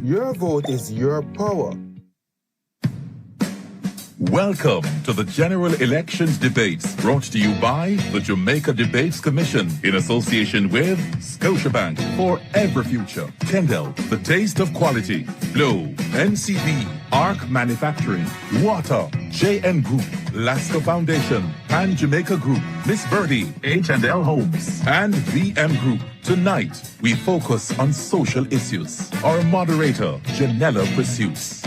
Your vote is your power. Welcome to the General Elections Debates, brought to you by the Jamaica Debates Commission in association with Scotiabank for Every Future, Kendall, The Taste of Quality, Flow, NCB, ARC Manufacturing, Water, JN Group, Lasco Foundation, Pan Jamaica Group, Miss Birdie, H&L Homes, and VM Group. Tonight, we focus on social issues. Our moderator, Janella Pursues.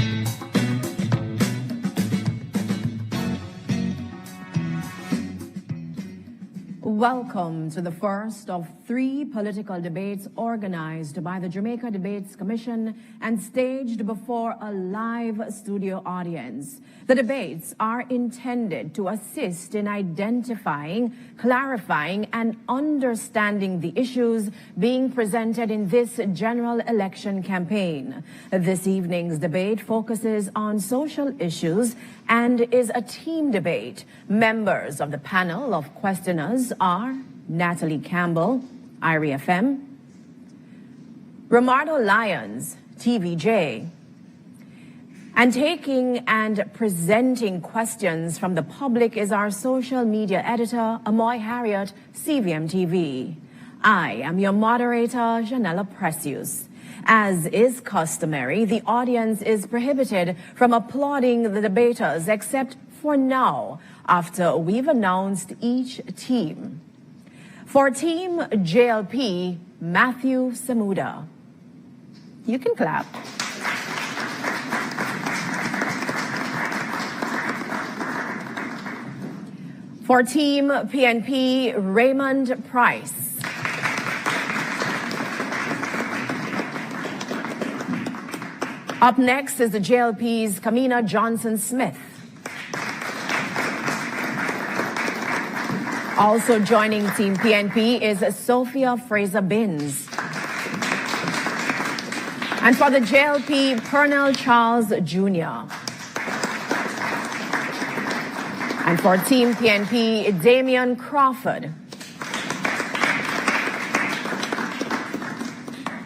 Welcome to the first of 3 political debates organized by the Jamaica Debates Commission and staged before a live studio audience. The debates are intended to assist in identifying, clarifying, and understanding the issues being presented in this general election campaign. This evening's debate focuses on social issues and is a team debate. Members of the panel of questioners are Natalie Campbell, IRI FM, Romardo Lyons, TVJ, and taking and presenting questions from the public is our social media editor, Amoy Harriet, CVM TV. I am your moderator, Janella Precious. As is customary, the audience is prohibited from applauding the debaters except for now, after we've announced each team. For Team JLP, Matthew Samuda. You can clap. For Team PNP, Raymond Pryce. Up next is the JLP's Kamina Johnson Smith. Also joining Team PNP is Sophia Frazer-Binns. And for the JLP, Pearnel Charles Jr. And for Team PNP, Damion Crawford.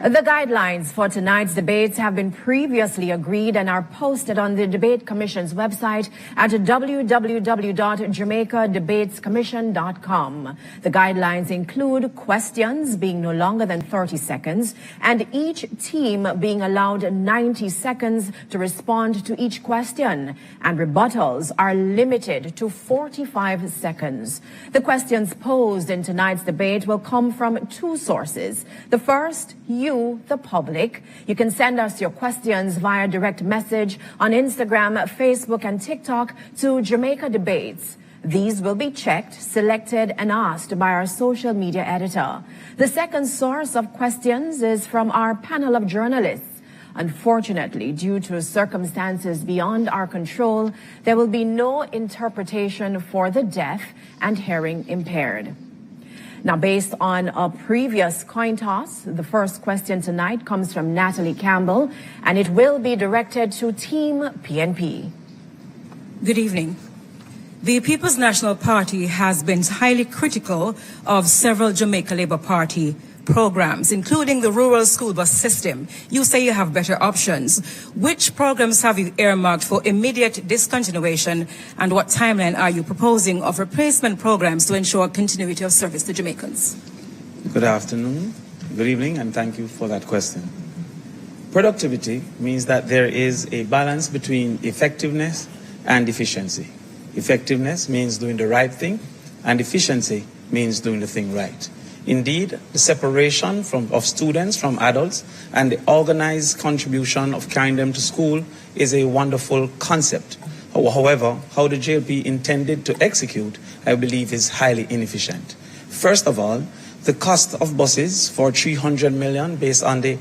The guidelines for tonight's debates have been previously agreed and are posted on the Debate Commission's website at www.jamaicadebatescommission.com. The guidelines include questions being no longer than 30 seconds and each team being allowed 90 seconds to respond to each question, and rebuttals are limited to 45 seconds. The questions posed in tonight's debate will come from 2 sources. The first, you, the public. You can send us your questions via direct message on Instagram, Facebook, and TikTok to Jamaica Debates. These will be checked, selected, and asked by our social media editor. The second source of questions is from our panel of journalists. Unfortunately, due to circumstances beyond our control, there will be no interpretation for the deaf and hearing impaired. Now, based on a previous coin toss, the first question tonight comes from Natalie Campbell, and it will be directed to Team PNP. Good evening. The People's National Party has been highly critical of several Jamaica Labour Party programs, including the rural school bus system. You say you have better options. Which programs have you earmarked for immediate discontinuation, and what timeline are you proposing of replacement programs to ensure continuity of service to Jamaicans? Good afternoon, good evening, and thank you for that question. Productivity means that there is a balance between effectiveness and efficiency. Effectiveness means doing the right thing, and efficiency means doing the thing right. Indeed, the separation of students from adults and the organized contribution of carrying them to school is a wonderful concept. However, how the JLP intended to execute, I believe, is highly inefficient. First of all, the cost of buses for 300 million based on the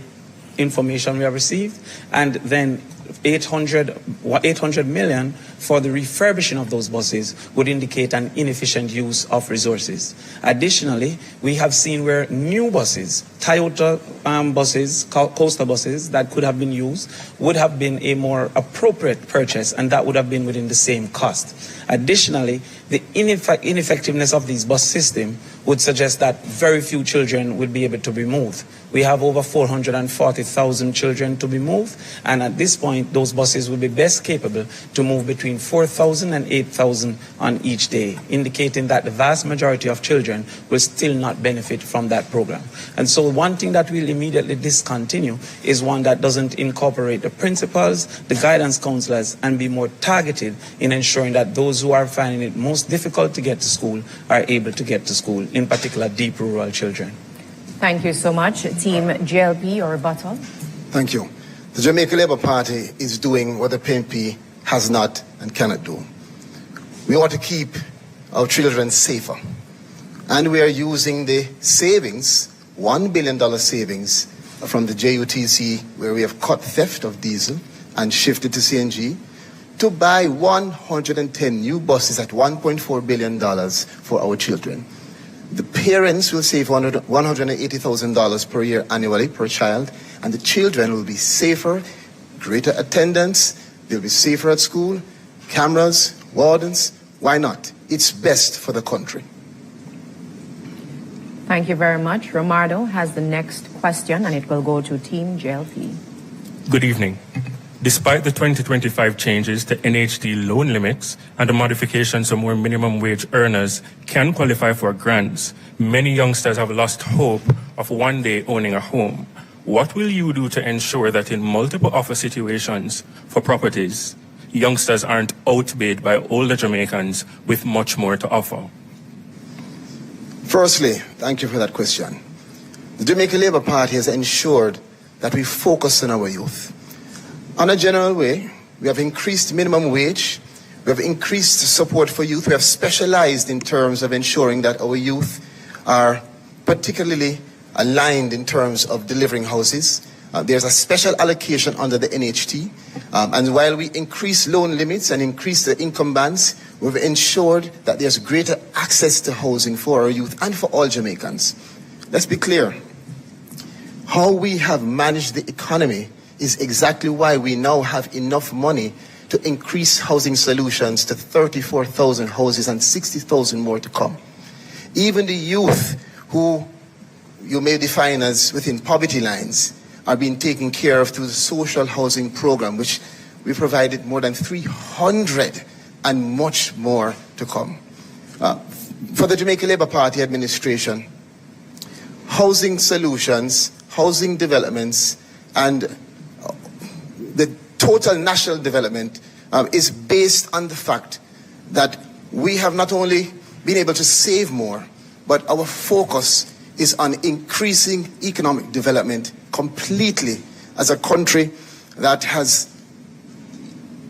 information we have received, and then 800 million for the refurbishing of those buses would indicate an inefficient use of resources. Additionally, we have seen where new buses, Toyota buses, coaster buses that could have been used would have been a more appropriate purchase, and that would have been within the same cost. Additionally, the ineffectiveness of these bus system would suggest that very few children would be able to be moved. We have over 440,000 children to be moved, and at this point, those buses will be best capable to move between 4,000 and 8,000 on each day, indicating that the vast majority of children will still not benefit from that program. And so one thing that we'll immediately discontinue is one that doesn't incorporate the principals, the guidance counselors, and be more targeted in ensuring that those who are finding it most difficult to get to school are able to get to school, in particular deep rural children. Thank you so much. Team JLP, your rebuttal. Thank you. The Jamaica Labour Party is doing what the PNP has not and cannot do. We want to keep our children safer. And we are using the savings, $1 billion savings from the JUTC, where we have cut theft of diesel and shifted to CNG, to buy 110 new buses at $1.4 billion for our children. The parents will save $180,000 per year annually per child, and the children will be safer, greater attendance, they'll be safer at school, cameras, wardens. Why not? It's best for the country. Thank you very much. Romardo has the next question, and it will go to Team JLP. Good evening. Despite the 2025 changes to NHT loan limits and the modifications so more minimum wage earners can qualify for grants, many youngsters have lost hope of one day owning a home. What will you do to ensure that in multiple offer situations for properties, youngsters aren't outbid by older Jamaicans with much more to offer? Firstly, thank you for that question. The Jamaica Labour Party has ensured that we focus on our youth. On a general way, we have increased minimum wage, we have increased support for youth, we have specialized in terms of ensuring that our youth are particularly aligned in terms of delivering houses. There's a special allocation under the NHT, and while we increase loan limits and increase the income bands, we've ensured that there's greater access to housing for our youth and for all Jamaicans. Let's be clear, how we have managed the economy is exactly why we now have enough money to increase housing solutions to 34,000 houses and 60,000 more to come. Even the youth who you may define as within poverty lines are being taken care of through the social housing program, which we provided more than 300 and much more to come. For the Jamaica Labour Party administration, housing solutions, housing developments, and the total national development is based on the fact that we have not only been able to save more, but our focus is on increasing economic development completely as a country that has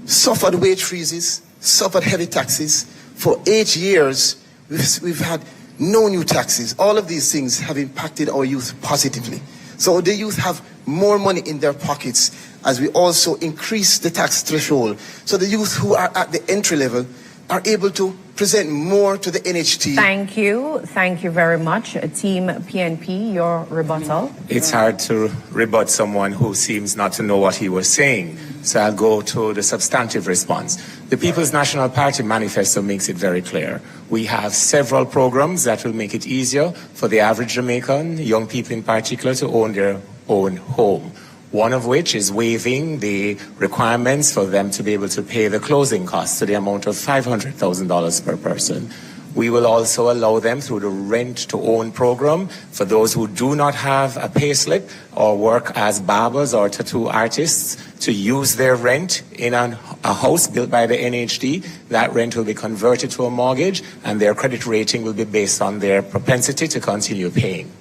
suffered wage freezes, suffered heavy taxes. For 8 years, we've had no new taxes. All of these things have impacted our youth positively. So the youth have more money in their pockets as we also increase the tax threshold. So the youth who are at the entry level are able to present more to the NHT. Thank you. Thank you very much. Team PNP, your rebuttal. It's hard to rebut someone who seems not to know what he was saying. So I'll go to the substantive response. The People's National Party manifesto makes it very clear. We have several programs that will make it easier for the average Jamaican, young people in particular, to own their own home. One of which is waiving the requirements for them to be able to pay the closing costs to the amount of $500,000 per person. We will also allow them through the rent-to-own program for those who do not have a payslip or work as barbers or tattoo artists to use their rent in a house built by the NHD. That rent will be converted to a mortgage, and their credit rating will be based on their propensity to continue paying.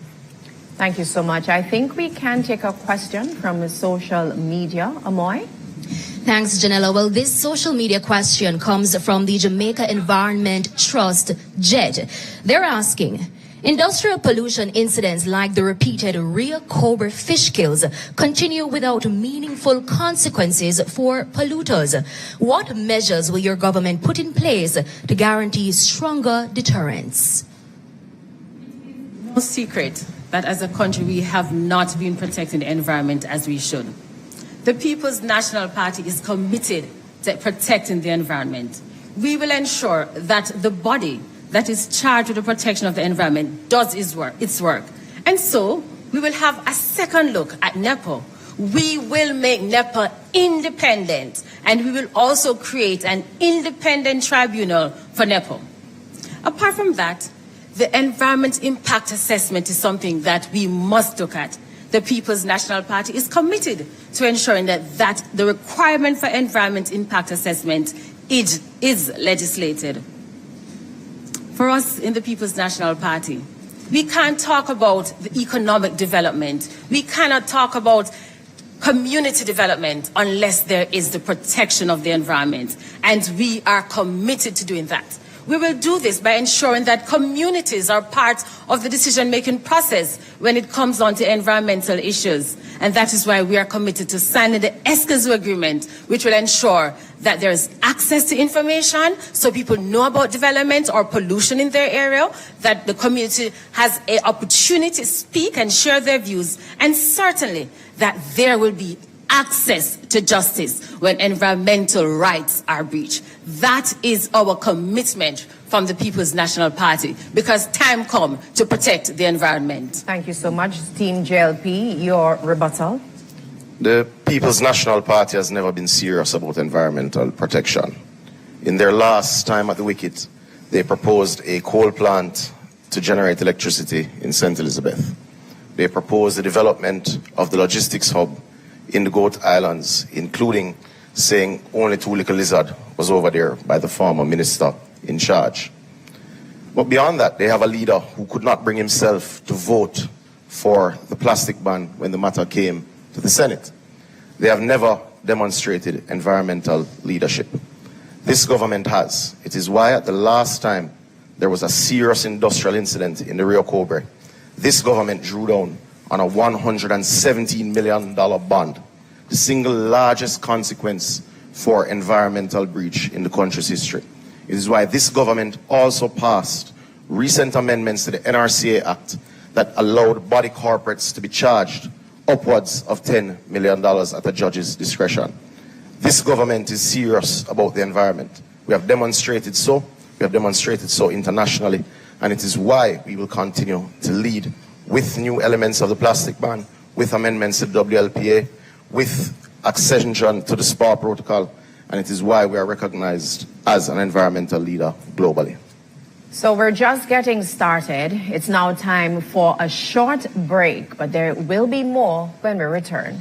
Thank you so much. I think we can take a question from social media. Amoy? Thanks, Janella. Well, this social media question comes from the Jamaica Environment Trust, JED. They're asking, Industrial pollution incidents like the repeated Rio Cobra fish kills continue without meaningful consequences for polluters. What measures will your government put in place to guarantee stronger deterrence? No secret that as a country we have not been protecting the environment as we should. The People's National Party is committed to protecting the environment. We will ensure that the body that is charged with the protection of the environment does its work. And so we will have a second look at NEPA. We will make NEPA independent, and we will also create an independent tribunal for NEPA. Apart from that, the environment impact assessment is something that we must look at. The People's National Party is committed to ensuring that the requirement for environment impact assessment is legislated. For us in the People's National Party, we can't talk about the economic development. We cannot talk about community development unless there is the protection of the environment. And we are committed to doing that. We will do this by ensuring that communities are part of the decision-making process when it comes on to environmental issues. And that is why we are committed to signing the Escazú Agreement, which will ensure that there is access to information so people know about development or pollution in their area, that the community has an opportunity to speak and share their views, and certainly that there will be access to justice when environmental rights are breached. That is our commitment from the People's National Party, because time comes to protect the environment. Thank you so much, Team JLP. Your rebuttal. The People's National Party has never been serious about environmental protection. In their last time at the wicket, they proposed a coal plant to generate electricity in St. Elizabeth. They proposed the development of the logistics hub in the Goat Islands, including saying only Two Little Lizard was over there by the former minister in charge. But beyond that, they have a leader who could not bring himself to vote for the plastic ban when the matter came to the Senate. They have never demonstrated environmental leadership. This government has. It is why at the last time there was a serious industrial incident in the Rio Cobra, this government drew down on a $117 million bond, the single largest consequence for environmental breach in the country's history. It is why this government also passed recent amendments to the NRCA Act that allowed body corporates to be charged upwards of $10 million at a judge's discretion. This government is serious about the environment. We have demonstrated so. We have demonstrated so internationally, and it is why we will continue to lead with new elements of the plastic ban, with amendments to the WLPA, with accession to the SPA protocol, and it is why we are recognized as an environmental leader globally. So we're just getting started. It's now time for a short break, but there will be more when we return.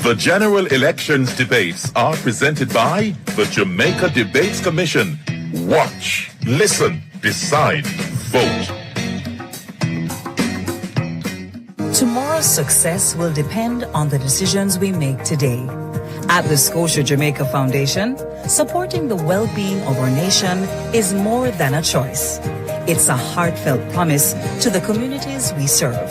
The general elections debates are presented by the Jamaica Debates Commission. Watch, listen, decide, vote. Tomorrow's success will depend on the decisions we make today. At the Scotia Jamaica Foundation, supporting the well-being of our nation is more than a choice. It's a heartfelt promise to the communities we serve.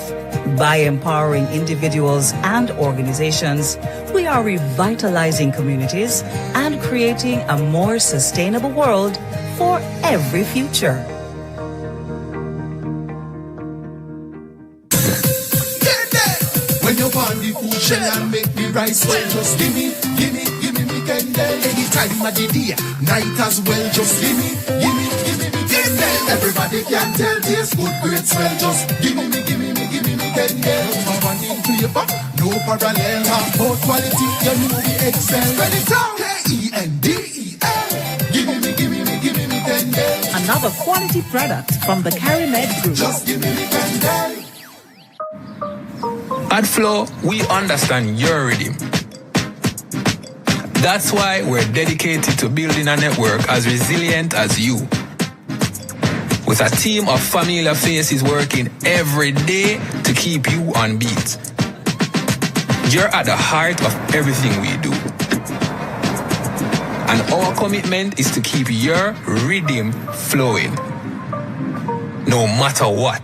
By empowering individuals and organizations, we are revitalizing communities and creating a more sustainable world for every future. When you want the food shell and make the rice well, just give me me Kendall. Anytime of the day, night as well, just give me me Kendall. Everybody can tell this good great smell, just give me me Kendall. No one in flavor, no parallel, both quality, you know the excel. Spell it out, K-E-N-D-E-L. Give me Kendall. Another quality product from the CariMed Group. Just give me Kendall. At Flow, we understand your rhythm. That's why we're dedicated to building a network as resilient as you. With a team of familiar faces working every day to keep you on beat. You're at the heart of everything we do. And our commitment is to keep your rhythm flowing. no matter what.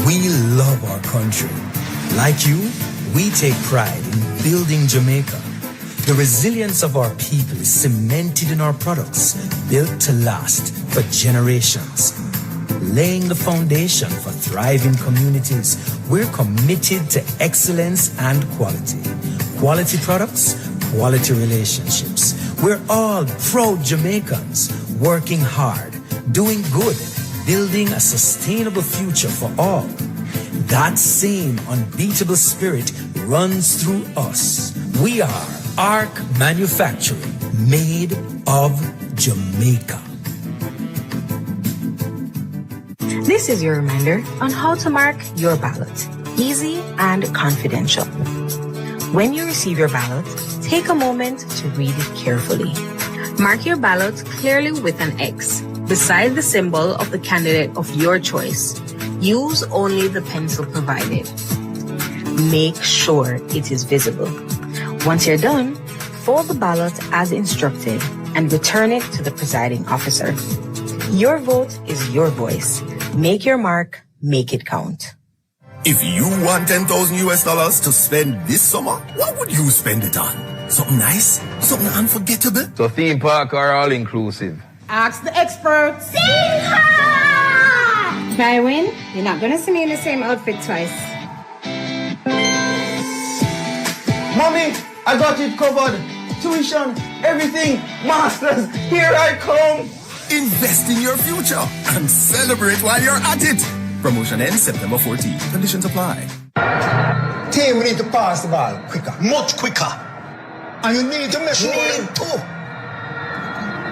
We love our country. Like you, we take pride in building Jamaica. The resilience of our people is cemented in our products, built to last for generations. Laying the foundation for thriving communities, we're committed to excellence and quality. Quality products, quality relationships. We're all proud Jamaicans, working hard, doing good, building a sustainable future for all. That same unbeatable spirit runs through us. We are Arc Manufacturing, made of Jamaica. This is your reminder on how to mark your ballot. Easy and confidential. When you receive your ballot, take a moment to read it carefully. Mark your ballot clearly with an X beside the symbol of the candidate of your choice. Use only the pencil provided. Make sure it is visible. Once you're done, fold the ballot as instructed and return it to the presiding officer. Your vote is your voice. Make your mark, make it count. If you want $10,000 to spend this summer, what would you spend it on? Something nice? Something unforgettable? So theme park or all-inclusive? Ask the experts. If I win, you're not going to see me in the same outfit twice. Mommy, I got it covered. Tuition, everything, masters, here I come. Invest in your future and celebrate while you're at it. Promotion ends September 14th. Conditions apply. Team, we need to pass the ball quicker. Much quicker. And you need to make sure. Need to.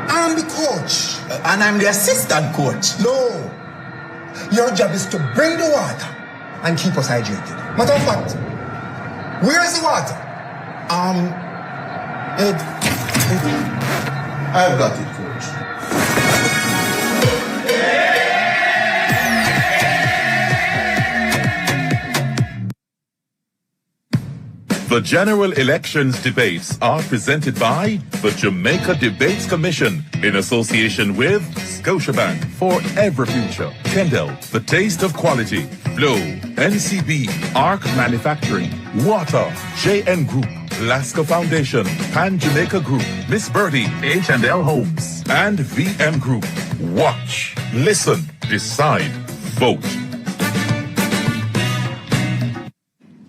I'm the coach. And I'm the assistant coach. No. Your job is to bring the water and keep us hydrated. Matter of fact, where's the water? I've got it, coach. The general elections debates are presented by the Jamaica Debates Commission in association with Scotiabank for every future, Kendall, the taste of quality, Flow, NCB, Arc Manufacturing, Water, JN Group, Lasco Foundation, Pan Jamaica Group, Miss Birdie, H&L Homes, and VM Group. Watch, listen, decide, vote.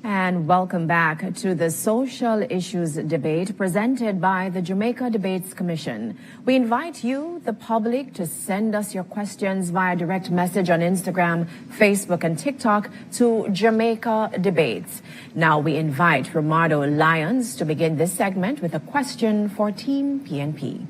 And welcome back to the social issues debate presented by the Jamaica Debates Commission. We invite you, the public, to send us your questions via direct message on Instagram, Facebook, and TikTok to Jamaica Debates. Now we invite Romardo Lyons to begin this segment with a question for Team PNP.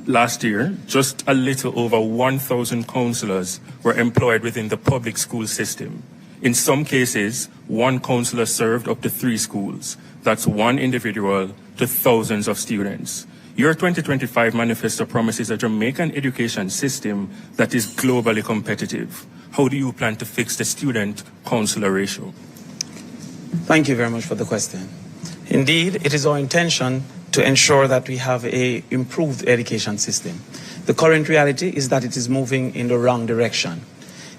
Last year, just a little over 1,000 councillors were employed within the public school system. In some cases, one councillor served up to 3 schools. That's one individual to thousands of students. Your 2025 manifesto promises a Jamaican education system that is globally competitive. How do you plan to fix the student-councillor ratio? Thank you very much for the question. Indeed, it is our intention to ensure that we have an improved education system. The current reality is that it is moving in the wrong direction.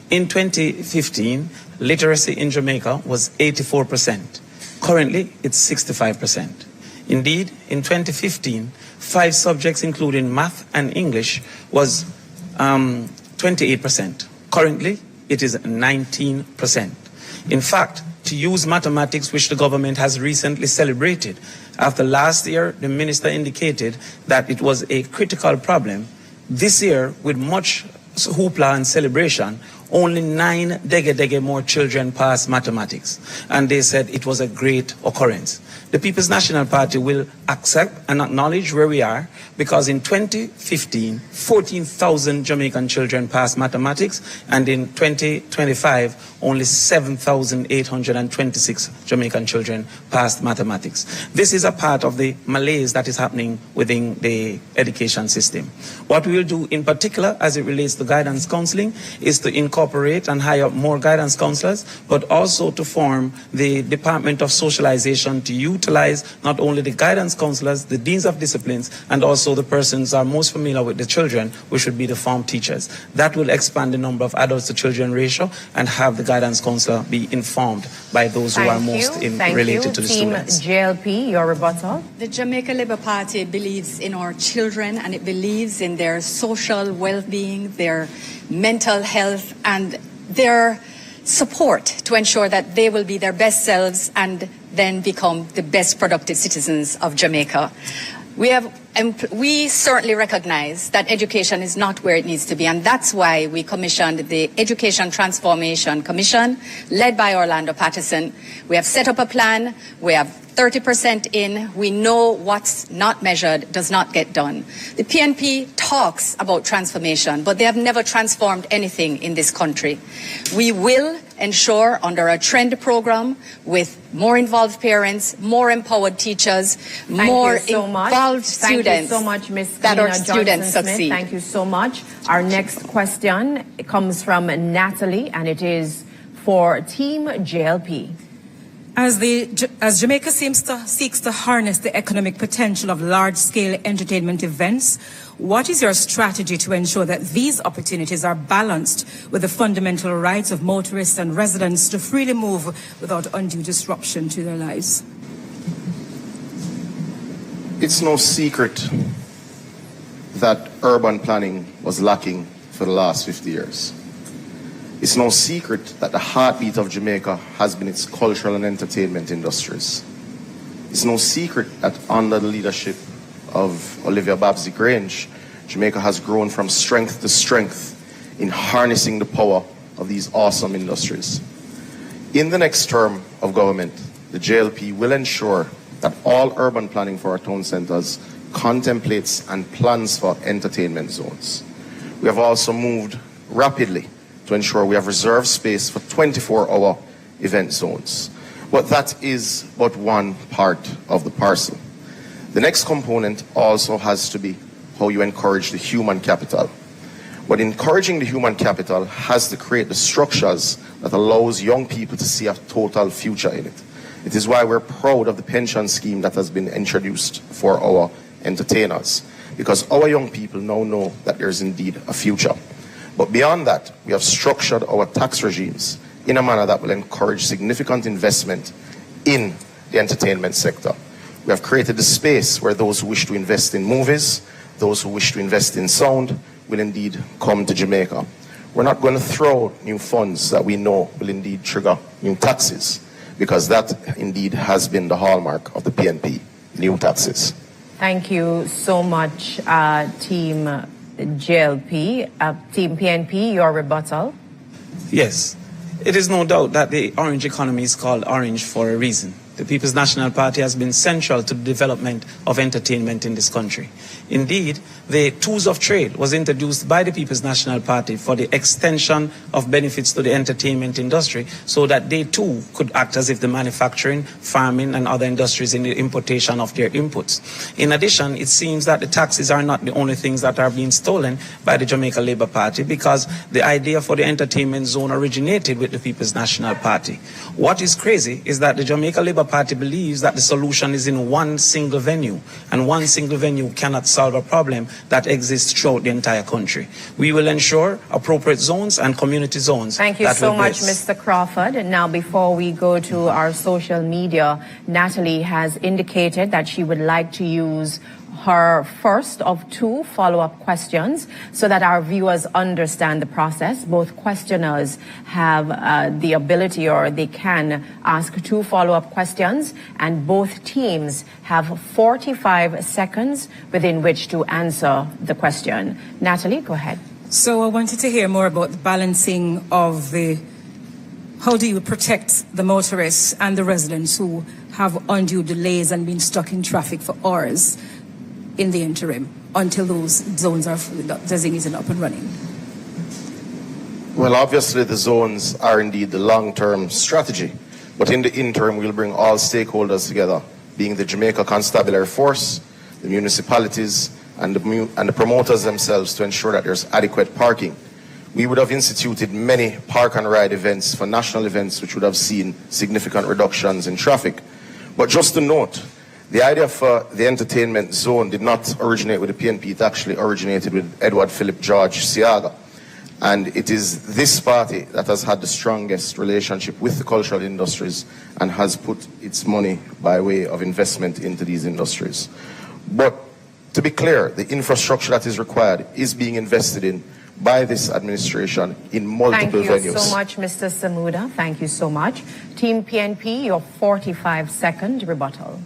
In 2015, literacy in Jamaica was 84%. Currently, it's 65%. Indeed, in 2015, 5 subjects, including math and English, was 28%. Currently, it is 19%. In fact, to use mathematics, which the government has recently celebrated, after last year, the minister indicated that it was a critical problem. This year, with much hoopla and celebration, only 9 dege more children passed mathematics. And they said it was a great occurrence. The People's National Party will accept and acknowledge where we are, because in 2015, 14,000 Jamaican children passed mathematics, and in 2025, only 7,826 Jamaican children passed mathematics. This is a part of the malaise that is happening within the education system. What we will do in particular, as it relates to guidance counseling, is to encourage incorporate and hire more guidance counselors, but also to form the Department of Socialization to utilize not only the guidance counselors, the deans of disciplines, and also the persons who are most familiar with the children, which would be the form teachers. That will expand the number of adults to children ratio and have the guidance counselor be informed by those who are most related to the students. JLP, your rebuttal. The Jamaica Labour Party believes in our children, and it believes in their social well-being, their mental health, and their support to ensure that they will be their best selves and then become the best productive citizens of Jamaica. We certainly recognize that education is not where it needs to be, and that's why we commissioned the Education Transformation Commission, led by Orlando Patterson. We have set up a plan. We have 30% in. We know what's not measured does not get done. The PNP talks about transformation, but they have never transformed anything in this country. We will ensure under a trend program with more involved parents, more empowered teachers, more involved students. Thank you so much, Ms. That our Kamina students Johnson Smith. succeed. Thank you so much. Our next question comes from Natalie, and it is for Team JLP. As Jamaica seeks to harness the economic potential of large-scale entertainment events, what is your strategy to ensure that these opportunities are balanced with the fundamental rights of motorists and residents to freely move without undue disruption to their lives? It's no secret that urban planning was lacking for the last 50 years. It's no secret that the heartbeat of Jamaica has been its cultural and entertainment industries. It's no secret that under the leadership of Olivia Babsy-Grange, Jamaica has grown from strength to strength in harnessing the power of these awesome industries. In the next term of government, the JLP will ensure that all urban planning for our town centres contemplates and plans for entertainment zones. We have also moved rapidly to ensure we have reserved space for 24-hour event zones. But that is but one part of the parcel. The next component also has to be how you encourage the human capital. But encouraging the human capital has to create the structures that allows young people to see a total future in it. It is why we're proud of the pension scheme that has been introduced for our entertainers, because our young people now know that there's indeed a future. But beyond that, we have structured our tax regimes in a manner that will encourage significant investment in the entertainment sector. We have created a space where those who wish to invest in movies, those who wish to invest in sound, will indeed come to Jamaica. We're not going to throw new funds that we know will indeed trigger new taxes, because that indeed has been the hallmark of the PNP, new taxes. Thank you so much, Team JLP. Team PNP, your rebuttal. Yes, it is no doubt that the orange economy is called orange for a reason. The People's National Party has been central to the development of entertainment in this country. Indeed, the tools of trade was introduced by the People's National Party for the extension of benefits to the entertainment industry, so that they too could act as if the manufacturing, farming and other industries in the importation of their inputs. In addition, it seems that the taxes are not the only things that are being stolen by the Jamaica Labour Party, because the idea for the entertainment zone originated with the People's National Party. What is crazy is that the Jamaica Labour Party believes that the solution is in one single venue, and one single venue cannot solve a problem that exists throughout the entire country. We will ensure appropriate zones and community zones. Thank you so much, Mr. Crawford. And now, before we go to our social media, Natalie has indicated that she would like to use her first of 2 follow-up questions so that our viewers understand the process. Both questioners have the ability, or they can ask 2 follow-up questions, and both teams have 45 seconds within which to answer the question. Natalie, go ahead. So I wanted to hear more about the balancing of how do you protect the motorists and the residents who have undue delays and been stuck in traffic for hours in the interim until those zones are designated up and running? Well, obviously the zones are indeed the long-term strategy, but in the interim we'll bring all stakeholders together, being the Jamaica Constabulary Force, the municipalities and the promoters themselves, to ensure that there's adequate parking. we would have instituted many park and ride events for national events, which would have seen significant reductions in traffic. But just to note, the idea for the entertainment zone did not originate with the PNP. It actually originated with Edward Philip George Siaga. And it is this party that has had the strongest relationship with the cultural industries and has put its money by way of investment into these industries. But to be clear, the infrastructure that is required is being invested in by this administration in multiple venues. Thank you so much, Mr. Samuda. Thank you so much. Team PNP, your 45-second rebuttal.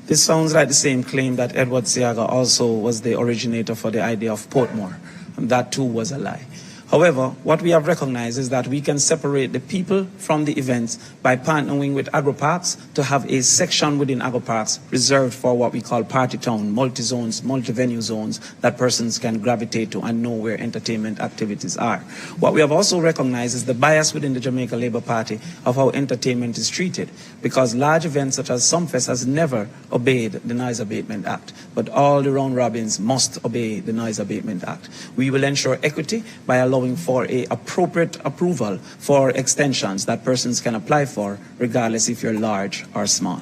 This sounds like the same claim that Edward Siaga also was the originator for the idea of Portmore. And that too was a lie. However, what we have recognized is that we can separate the people from the events by partnering with agro-parks to have a section within agro-parks reserved for what we call party town, multi-zones, multi-venue zones that persons can gravitate to and know where entertainment activities are. What we have also recognized is the bias within the Jamaica Labour Party of how entertainment is treated, because large events such as Sumfest has never obeyed the Noise Abatement Act, but all the round robins must obey the Noise Abatement Act. We will ensure equity by allowing for a appropriate approval for extensions that persons can apply for, regardless if you're large or small.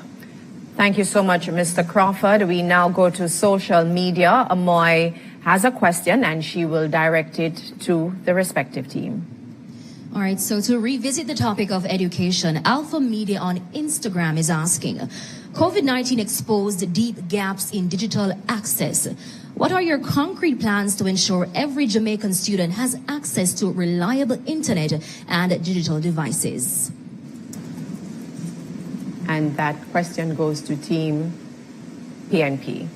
Thank you so much, Mr. Crawford. We now go to social media. Amoy has a question and she will direct it to the respective team. All right, so to revisit the topic of education, Alpha Media on Instagram is asking, COVID-19 exposed deep gaps in digital access. What are your concrete plans to ensure every Jamaican student has access to reliable internet and digital devices? And that question goes to Team PNP.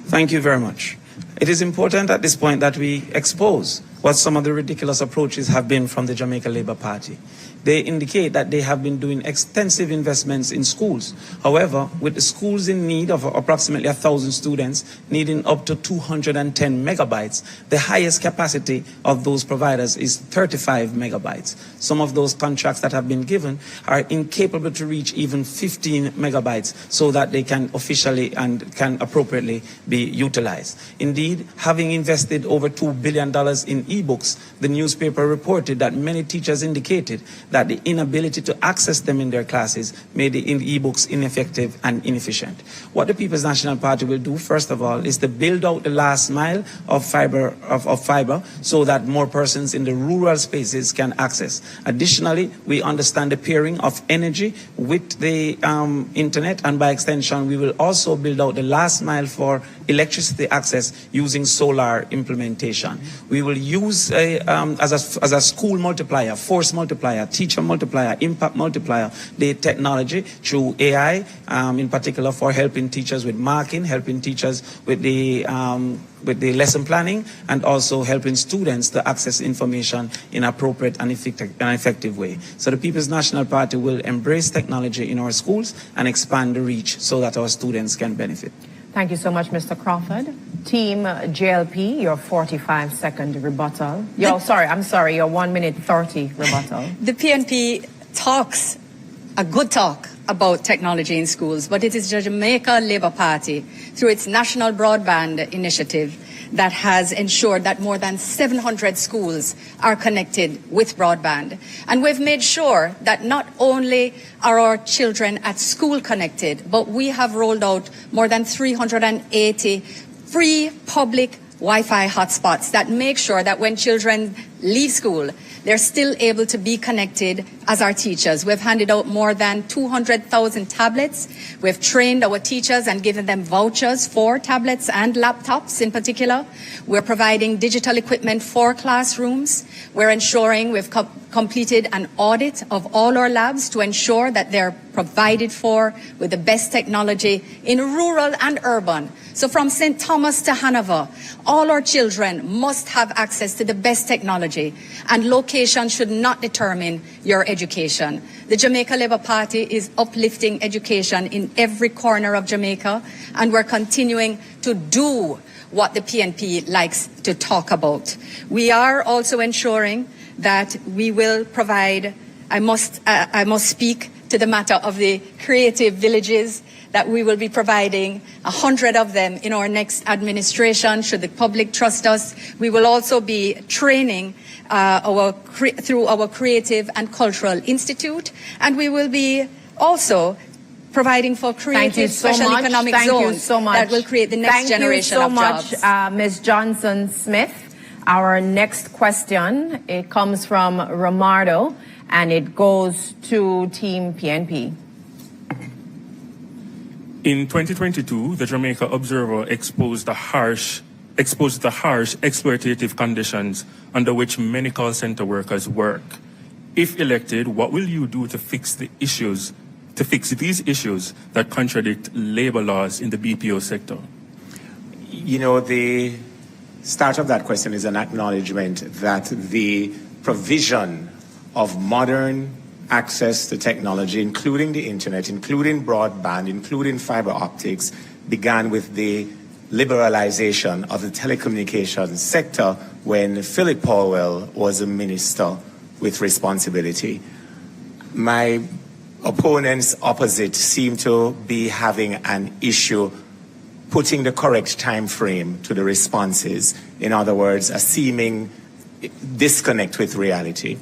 Thank you very much. It is important at this point that we expose what some of the ridiculous approaches have been from the Jamaica Labour Party. They indicate that they have been doing extensive investments in schools. However, with the schools in need of approximately 1,000 students, needing up to 210 megabytes, the highest capacity of those providers is 35 megabytes. Some of those contracts that have been given are incapable to reach even 15 megabytes so that they can officially and can appropriately be utilized. Indeed, having invested over $2 billion in e-books, the newspaper reported that many teachers indicated that the inability to access them in their classes made the e-books ineffective and inefficient. What the People's National Party will do, first of all, is to build out the last mile of fiber so that more persons in the rural spaces can access. Additionally, we understand the pairing of energy with the internet, and by extension, we will also build out the last mile for electricity access using solar implementation. We will use as a school multiplier, force multiplier, teacher multiplier, impact multiplier, the technology through AI, in particular for helping teachers with marking, helping teachers with the lesson planning, and also helping students to access information in appropriate and effective way. So the People's National Party will embrace technology in our schools and expand the reach so that our students can benefit. Thank you so much, Mr. Crawford. Team JLP, your 45-second rebuttal. Your 1 minute 30 rebuttal. The PNP talks a good talk about technology in schools, but it is the Jamaica Labour Party, through its National Broadband Initiative, that has ensured that more than 700 schools are connected with broadband. And we've made sure that not only are our children at school connected, but we have rolled out more than 380 free public Wi-Fi hotspots that make sure that when children leave school, they're still able to be connected as our teachers. We've handed out more than 200,000 tablets. We've trained our teachers and given them vouchers for tablets and laptops in particular. We're providing digital equipment for classrooms. We're ensuring we've completed an audit of all our labs to ensure that they're provided for with the best technology in rural and urban. So from St. Thomas to Hanover, all our children must have access to the best technology, and location should not determine your education. The Jamaica Labour Party is uplifting education in every corner of Jamaica, and we're continuing to do what the PNP likes to talk about. We are also ensuring that we will provide, I must speak to the matter of the creative villages that we will be providing 100 of them in our next administration, should the public trust us. We will also be training through our Creative and Cultural Institute, and we will be also providing for creative special economic zones that will create the next generation of jobs. Thank you so much, Ms. Johnson Smith. Our next question, it comes from Romardo, and it goes to Team PNP. In 2022, the Jamaica Observer exposed the harsh exploitative conditions under which many call center workers work. If elected, what will you do to fix these issues that contradict labor laws in the BPO sector? You know, the start of that question is an acknowledgement that the provision of modern access to technology, including the internet, including broadband, including fiber optics, began with the liberalization of the telecommunications sector when Philip Powell was a minister with responsibility. My opponents opposite seem to be having an issue putting the correct time frame to the responses. In other words, a seeming disconnect with reality.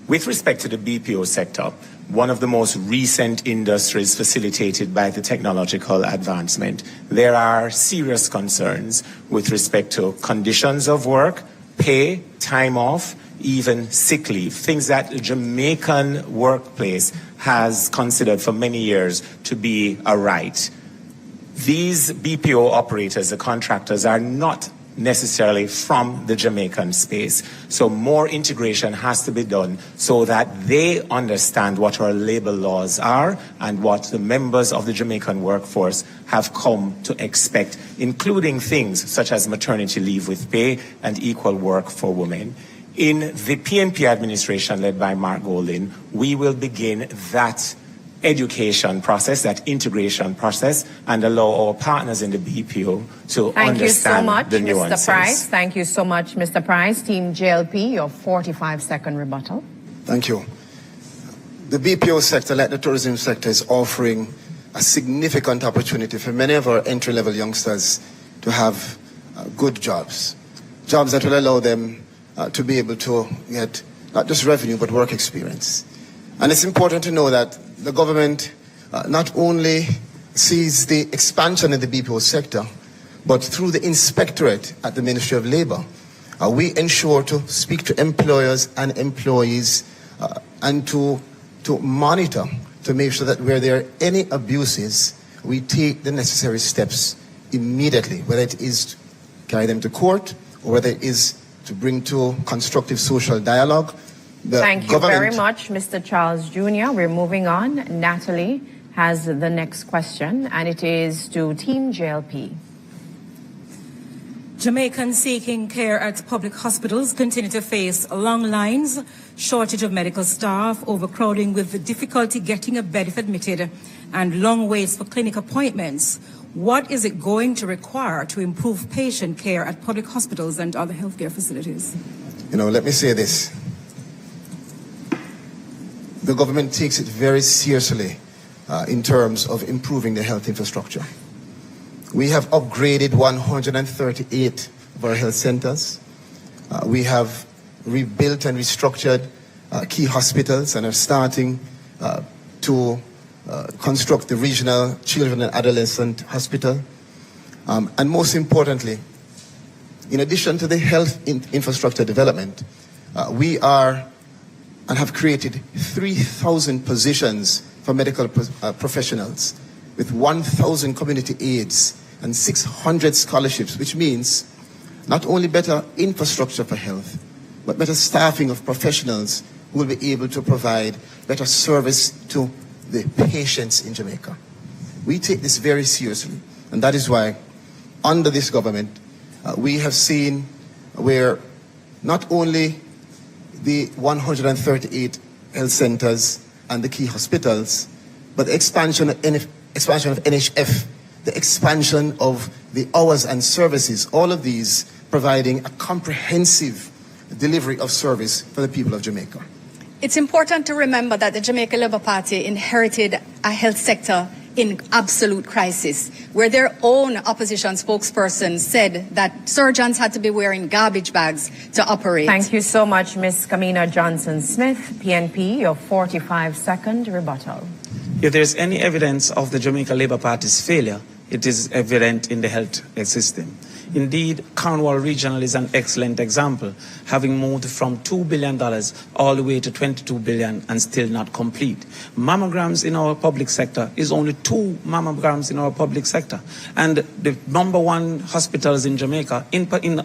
With respect to the BPO sector, one of the most recent industries facilitated by the technological advancement, there are serious concerns with respect to conditions of work, pay, time off, even sick leave, things that the Jamaican workplace has considered for many years to be a right. These BPO operators, the contractors, are not necessarily from the Jamaican space. So more integration has to be done so that they understand what our labor laws are and what the members of the Jamaican workforce have come to expect, including things such as maternity leave with pay and equal work for women. In the PNP administration led by Mark Golding, we will begin that education process, that integration process, and allow our partners in the BPO to understand the nuances. Mr. Pryce. Thank you so much, Mr. Pryce. Team JLP, your 45-second rebuttal. Thank you. The BPO sector, like the tourism sector, is offering a significant opportunity for many of our entry-level youngsters to have good jobs that will allow them to be able to get not just revenue but work experience. And it's important to know that the government not only sees the expansion in the BPO sector, but through the inspectorate at the Ministry of Labour, we ensure to speak to employers and employees and to monitor to make sure that where there are any abuses, we take the necessary steps immediately, whether it is to carry them to court or whether it is to bring to constructive social dialogue. Thank you very much, Mr. Charles Jr. We're moving on. Natalie has the next question, and it is to Team JLP. Jamaicans seeking care at public hospitals continue to face long lines, shortage of medical staff, overcrowding with difficulty getting a bed if admitted, and long waits for clinic appointments. What is it going to require to improve patient care at public hospitals and other healthcare facilities? Let me say this. The government takes it very seriously in terms of improving the health infrastructure. We have upgraded 138 of our health centers. We have rebuilt and restructured key hospitals and are starting to construct the regional children and adolescent hospital. And most importantly, in addition to the health infrastructure development, we are and have created 3,000 positions for medical professionals with 1,000 community aids and 600 scholarships, which means not only better infrastructure for health, but better staffing of professionals who will be able to provide better service to the patients in Jamaica. We take this very seriously, and that is why under this government, we have seen where not only the 138 health centers and the key hospitals, but the expansion of NHF, the expansion of the hours and services, all of these providing a comprehensive delivery of service for the people of Jamaica. It's important to remember that the Jamaica Labour Party inherited a health sector in absolute crisis, where their own opposition spokesperson said that surgeons had to be wearing garbage bags to operate. Thank you so much, Ms. Kamina Johnson Smith, PNP. Your 45-second rebuttal. If there's any evidence of the Jamaica Labour Party's failure, it is evident in the health system. Indeed, Cornwall Regional is an excellent example, having moved from $2 billion all the way to $22 billion and still not complete. Mammograms in our public sector is only 2 mammograms in our public sector. And the #1 hospitals in Jamaica,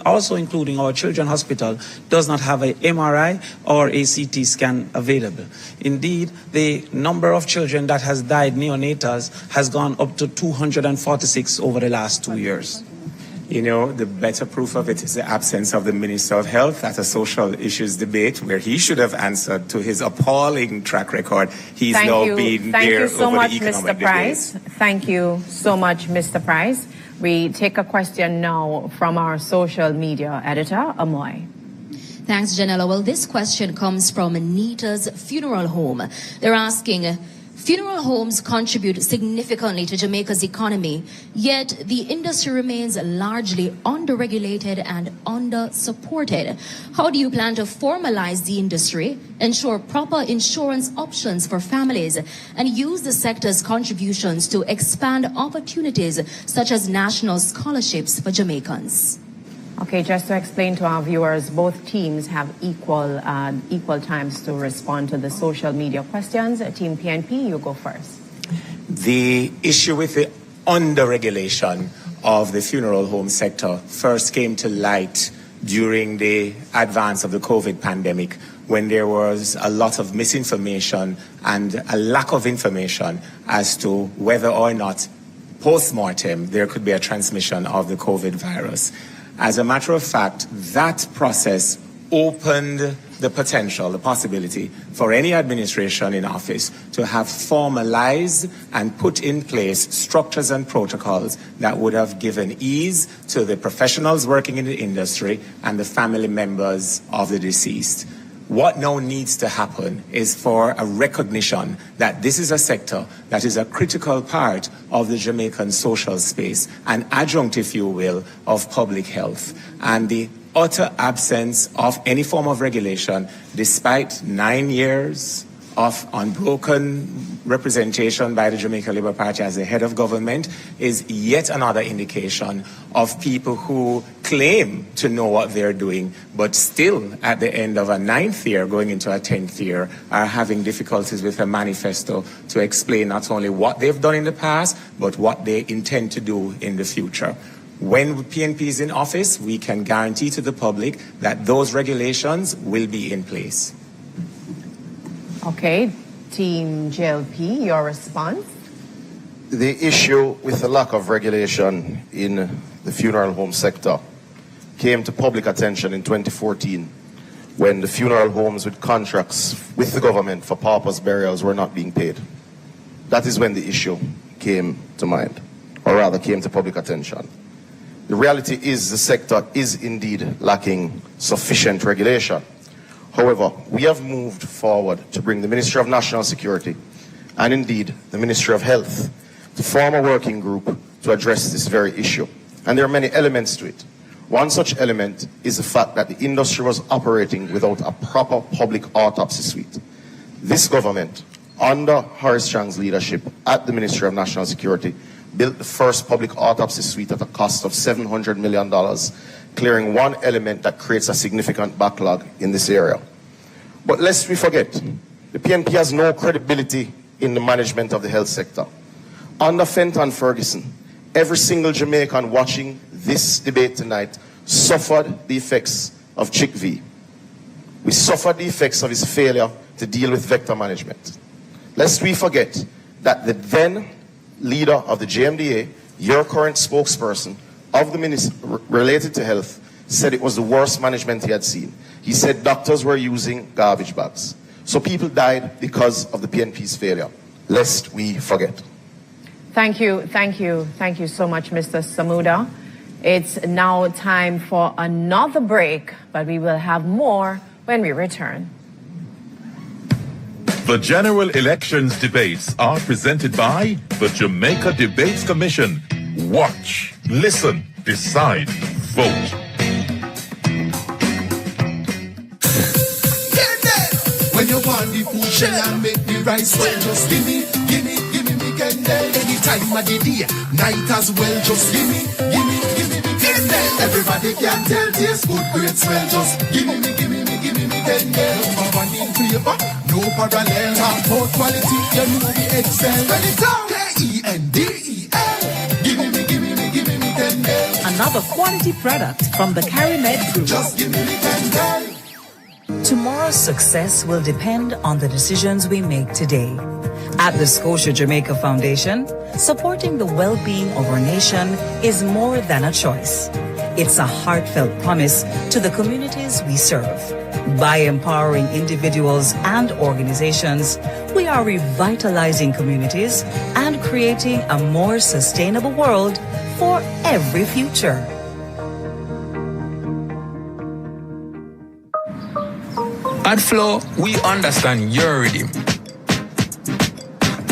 also including our Children's Hospital, does not have an MRI or a CT scan available. Indeed, the number of children that has died neonatals has gone up to 246 over the last 2 years. You know, the better proof of it is the absence of the Minister of Health at a social issues debate where he should have answered to his appalling track record. He's now been there over the economic debates. Thank you so much, Mr. Pryce. We take a question now from our social media editor, Amoy. Thanks, Janella. Well, this question comes from Anita's Funeral Home. They're asking, funeral homes contribute significantly to Jamaica's economy, yet the industry remains largely under-regulated and under-supported. How do you plan to formalize the industry, ensure proper insurance options for families, and use the sector's contributions to expand opportunities such as national scholarships for Jamaicans? Okay, just to explain to our viewers, both teams have equal times to respond to the social media questions. Team PNP, you go first. The issue with the under-regulation of the funeral home sector first came to light during the advance of the COVID pandemic, when there was a lot of misinformation and a lack of information as to whether or not post-mortem there could be a transmission of the COVID virus. As a matter of fact, that process opened the potential, the possibility for any administration in office to have formalized and put in place structures and protocols that would have given ease to the professionals working in the industry and the family members of the deceased. What now needs to happen is for a recognition that this is a sector that is a critical part of the Jamaican social space, an adjunct, if you will, of public health. And the utter absence of any form of regulation, despite 9 years of unbroken representation by the Jamaica Labour Party as the head of government, is yet another indication of people who claim to know what they're doing, but still at the end of a 9th year, going into a 10th year, are having difficulties with a manifesto to explain not only what they've done in the past, but what they intend to do in the future. When PNP is in office, we can guarantee to the public that those regulations will be in place. Okay, Team JLP, your response? The issue with the lack of regulation in the funeral home sector came to public attention in 2014 when the funeral homes with contracts with the government for paupers' burials were not being paid. That is when the issue came to mind, or rather came to public attention. The reality is the sector is indeed lacking sufficient regulation. However, we have moved forward to bring the Ministry of National Security and indeed the Ministry of Health to form a working group to address this very issue. And there are many elements to it. One such element is the fact that the industry was operating without a proper public autopsy suite. This government, under Horace Chang's leadership at the Ministry of National Security, built the first public autopsy suite at a cost of $700 million, clearing one element that creates a significant backlog in this area. But lest we forget, the PNP has no credibility in the management of the health sector. Under Fenton Ferguson, every single Jamaican watching this debate tonight suffered the effects of Chick V. We suffered the effects of his failure to deal with vector management. Lest we forget that the then leader of the JMDA, your current spokesperson of the ministry related to health, said it was the worst management he had seen. He said doctors were using garbage bags. So people died because of the PNP's failure, lest we forget. Thank you so much, Mr. Samuda. It's now time for another break, but we will have more when we return. The general elections debates are presented by the Jamaica Debates Commission. Watch, listen, decide, vote. When you want the food shell and make the rice well, just give me me candle. Any time of the day, night as well, just give me me candle. Everybody can tell taste good, great smell, just give me candle. Number one in flavor, no parallel. Talk about quality, you know we excel. Spell it out, K-E-N-D-E-L. Give me candle. Another quality product from the CariMed Group. Just give me candle. Tomorrow's success will depend on the decisions we make today. At the Scotia Jamaica Foundation, supporting the well-being of our nation is more than a choice. It's a heartfelt promise to the communities we serve. By empowering individuals and organizations, we are revitalizing communities and creating a more sustainable world for every future. At Flow, we understand your rhythm.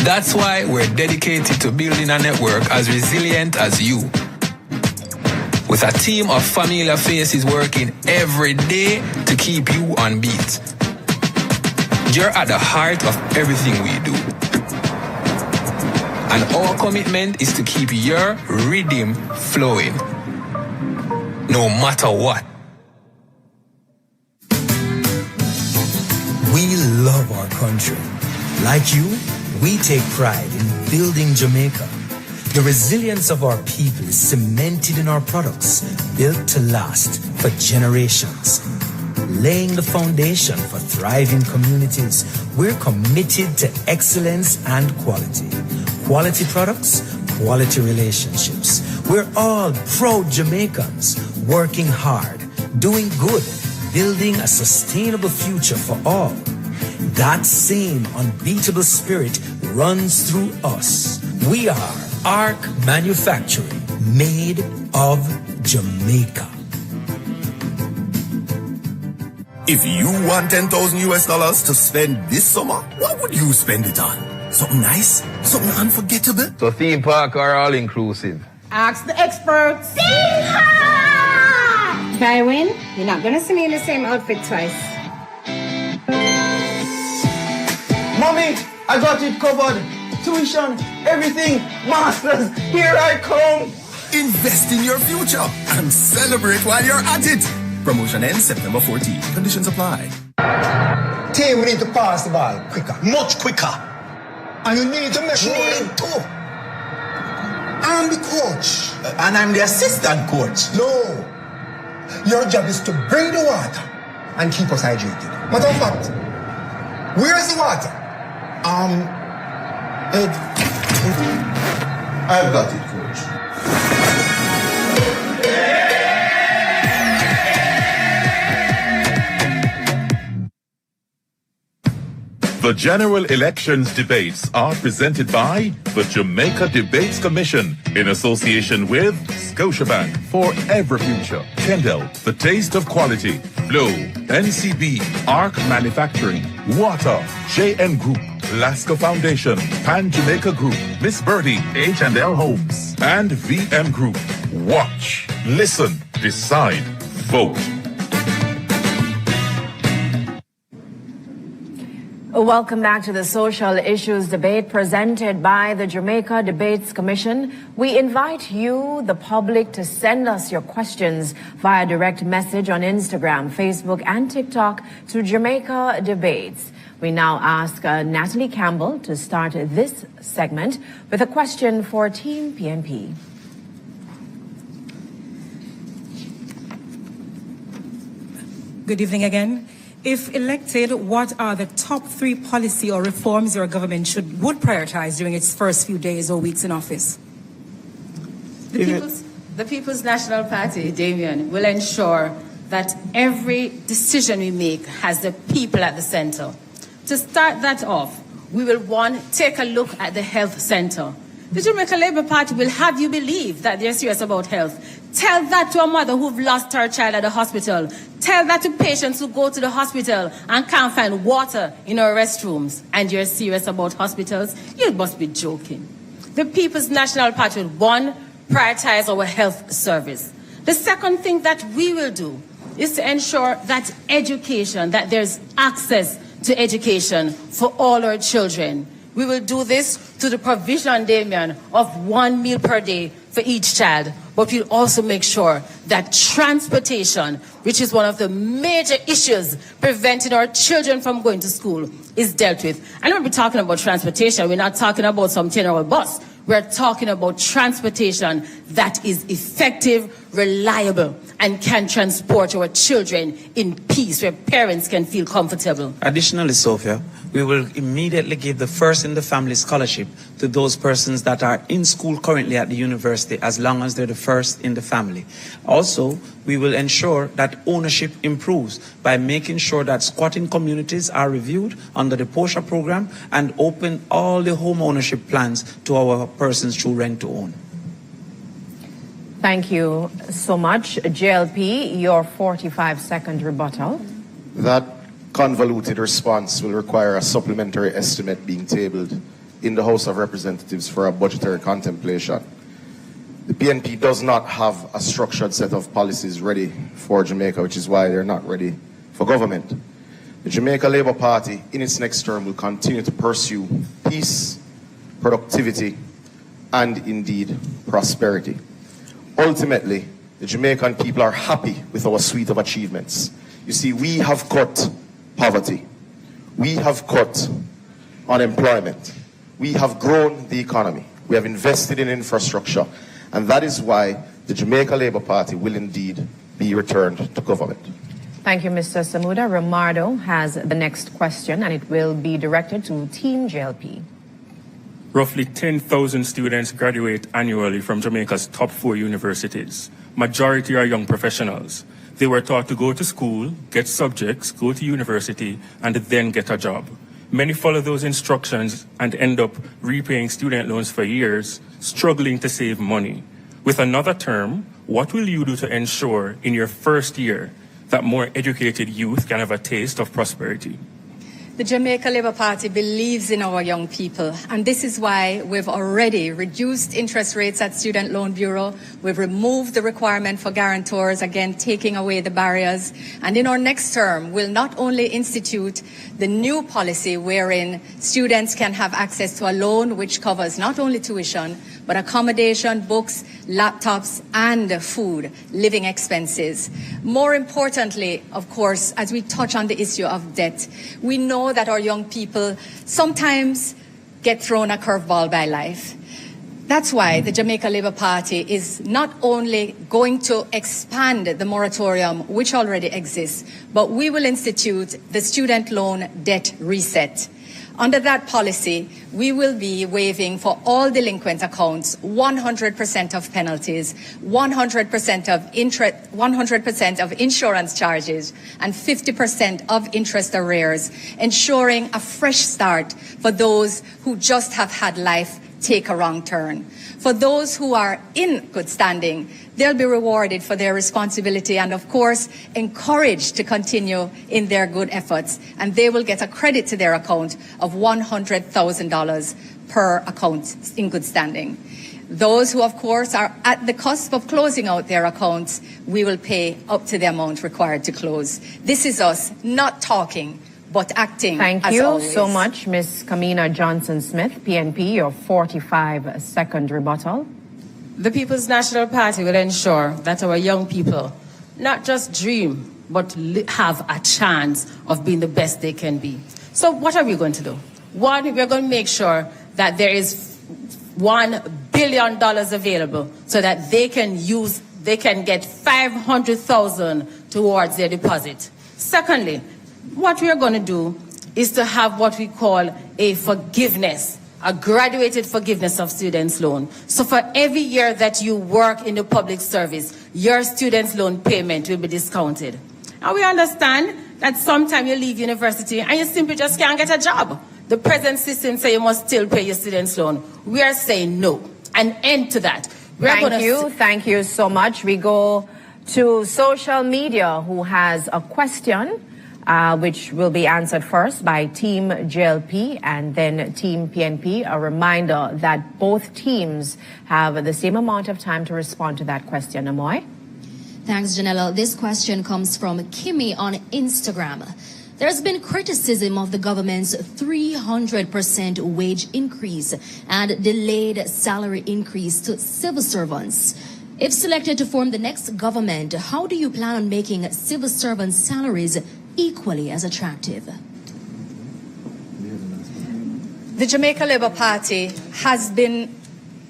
That's why we're dedicated to building a network as resilient as you. With a team of familiar faces working every day to keep you on beat. You're at the heart of everything we do. And our commitment is to keep your rhythm flowing. No matter what. We love our country. Like you, we take pride in building Jamaica. The resilience of our people is cemented in our products, built to last for generations. Laying the foundation for thriving communities, we're committed to excellence and quality. Quality products, quality relationships. We're all proud Jamaicans, working hard, doing good, building a sustainable future for all. That same unbeatable spirit runs through us. We are Arc Manufacturing, made of Jamaica. If you want $10,000 to spend this summer, what would you spend it on? Something nice? Something unforgettable? So theme park or all inclusive? Ask the experts. If I win, you're not gonna see me in the same outfit twice. Mommy, I got it covered. Tuition, everything, masters, here I come. Invest in your future and celebrate while you're at it. Promotion ends September 14. Conditions apply. Team, we need to pass the ball quicker. Much quicker. And you need to make sure. I'm the coach. And I'm the assistant coach. No. Your job is to bring the water and keep us hydrated. Matter of fact, where's the water? Ed. I've got it, coach. The general elections debates are presented by the Jamaica Debates Commission in association with Scotiabank for every future, Kendall, the taste of quality, Flow, NCB, Arc Manufacturing, Water, JN Group, Lasco Foundation, Pan Jamaica Group, Miss Birdie, H&L Homes, and VM Group. Watch, listen, decide, vote. Welcome back to the Social Issues Debate presented by the Jamaica Debates Commission. We invite you, the public, to send us your questions via direct message on Instagram, Facebook, and TikTok to Jamaica Debates. We now ask Natalie Campbell to start this segment with a question for Team PNP. Good evening again. If elected, what are the top 3 policy or reforms your government would prioritize during its first few days or weeks in office? The People's National Party, Damion, will ensure that every decision we make has the people at the center. To start that off, we will, take a look at the health center. The Jamaica Labour Party will have you believe that they're serious about health. Tell that to a mother who've lost her child at the hospital. Tell that to patients who go to the hospital and can't find water in our restrooms. And you're serious about hospitals? You must be joking. The People's National Party will, one, prioritize our health service. The second thing that we will do is to ensure that education, that there's access to education for all our children. We will do this through the provision, Damion, of 1 meal per day for each child. But we'll also make sure that transportation, which is one of the major issues preventing our children from going to school, is dealt with. And when we're talking about transportation, we're not talking about some 10-hour bus. We're talking about transportation that is effective, reliable, and can transport our children in peace, where parents can feel comfortable. Additionally, Sophia, we will immediately give the First in the Family Scholarship to those persons that are in school currently at the university, as long as they're the first in the family. Also, we will ensure that ownership improves by making sure that squatting communities are reviewed under the POSHA program and open all the home ownership plans to our persons through rent to own. Thank you so much. JLP, your 45-second rebuttal. That convoluted response will require a supplementary estimate being tabled in the House of Representatives for a budgetary contemplation. The PNP does not have a structured set of policies ready for Jamaica, which is why they're not ready for government. The Jamaica Labour Party, in its next term, will continue to pursue peace, productivity, and indeed prosperity. Ultimately, the Jamaican people are happy with our suite of achievements. You see, we have cut poverty. We have cut unemployment. We have grown the economy. We have invested in infrastructure. And that is why the Jamaica Labour Party will indeed be returned to government. Thank you, Mr. Samuda. Romardo has the next question, and it will be directed to Team JLP. Roughly 10,000 students graduate annually from Jamaica's top 4 universities. Majority are young professionals. They were taught to go to school, get subjects, go to university, and then get a job. Many follow those instructions and end up repaying student loans for years, struggling to save money. With another term, what will you do to ensure in your first year that more educated youth can have a taste of prosperity? The Jamaica Labour Party believes in our young people, and this is why we've already reduced interest rates at Student Loan Bureau. We've removed the requirement for guarantors, again taking away the barriers. And in our next term, we'll not only institute the new policy wherein students can have access to a loan which covers not only tuition, but accommodation, books, laptops, and food, living expenses. More importantly, of course, as we touch on the issue of debt, we know that our young people sometimes get thrown a curveball by life. That's why the Jamaica Labour Party is not only going to expand the moratorium, which already exists, but we will institute the student loan debt reset. Under that policy, we will be waiving for all delinquent accounts 100% of penalties, 100% of insurance charges, and 50% of interest arrears, ensuring a fresh start for those who just have had life take a wrong turn. For those who are in good standing, they'll be rewarded for their responsibility and, of course, encouraged to continue in their good efforts. And they will get a credit to their account of $100,000 per account in good standing. Those who, of course, are at the cusp of closing out their accounts, we will pay up to the amount required to close. This is us not talking, but acting. Thank as you always. so much, Ms. Kamina Johnson Smith, PNP, your 45-second rebuttal. The People's National Party will ensure that our young people not just dream, but have a chance of being the best they can be. So what are we going to do? One, we're going to make sure that there is $1 billion available so that they can get $500,000 towards their deposit. Secondly, what we are going to do is to have what we call a forgiveness, a graduated forgiveness of students' loan. So for every year that you work in the public service, your students' loan payment will be discounted. And we understand that sometimes you leave university and you simply just can't get a job. The present system says you must still pay your students' loan. We are saying no, an end to that. Thank you so much. We go to social media, who has a question which will be answered first by Team JLP and then Team PNP. A reminder that both teams have the same amount of time to respond to that question. Amoy? Thanks, Janella. This question comes from Kimmy on Instagram. There's been criticism of the government's 300% wage increase and delayed salary increase to civil servants. If selected to form the next government, how do you plan on making civil servants' salaries equally as attractive? The Jamaica Labour Party has been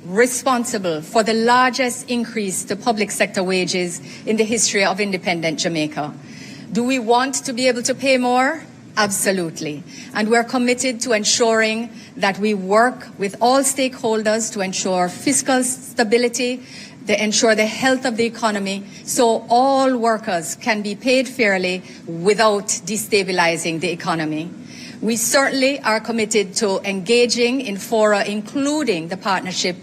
responsible for the largest increase to public sector wages in the history of independent Jamaica. Do we want to be able to pay more? Absolutely. And we're committed to ensuring that we work with all stakeholders to ensure fiscal stability, to ensure the health of the economy, so all workers can be paid fairly without destabilizing the economy. We certainly are committed to engaging in fora, including the Partnership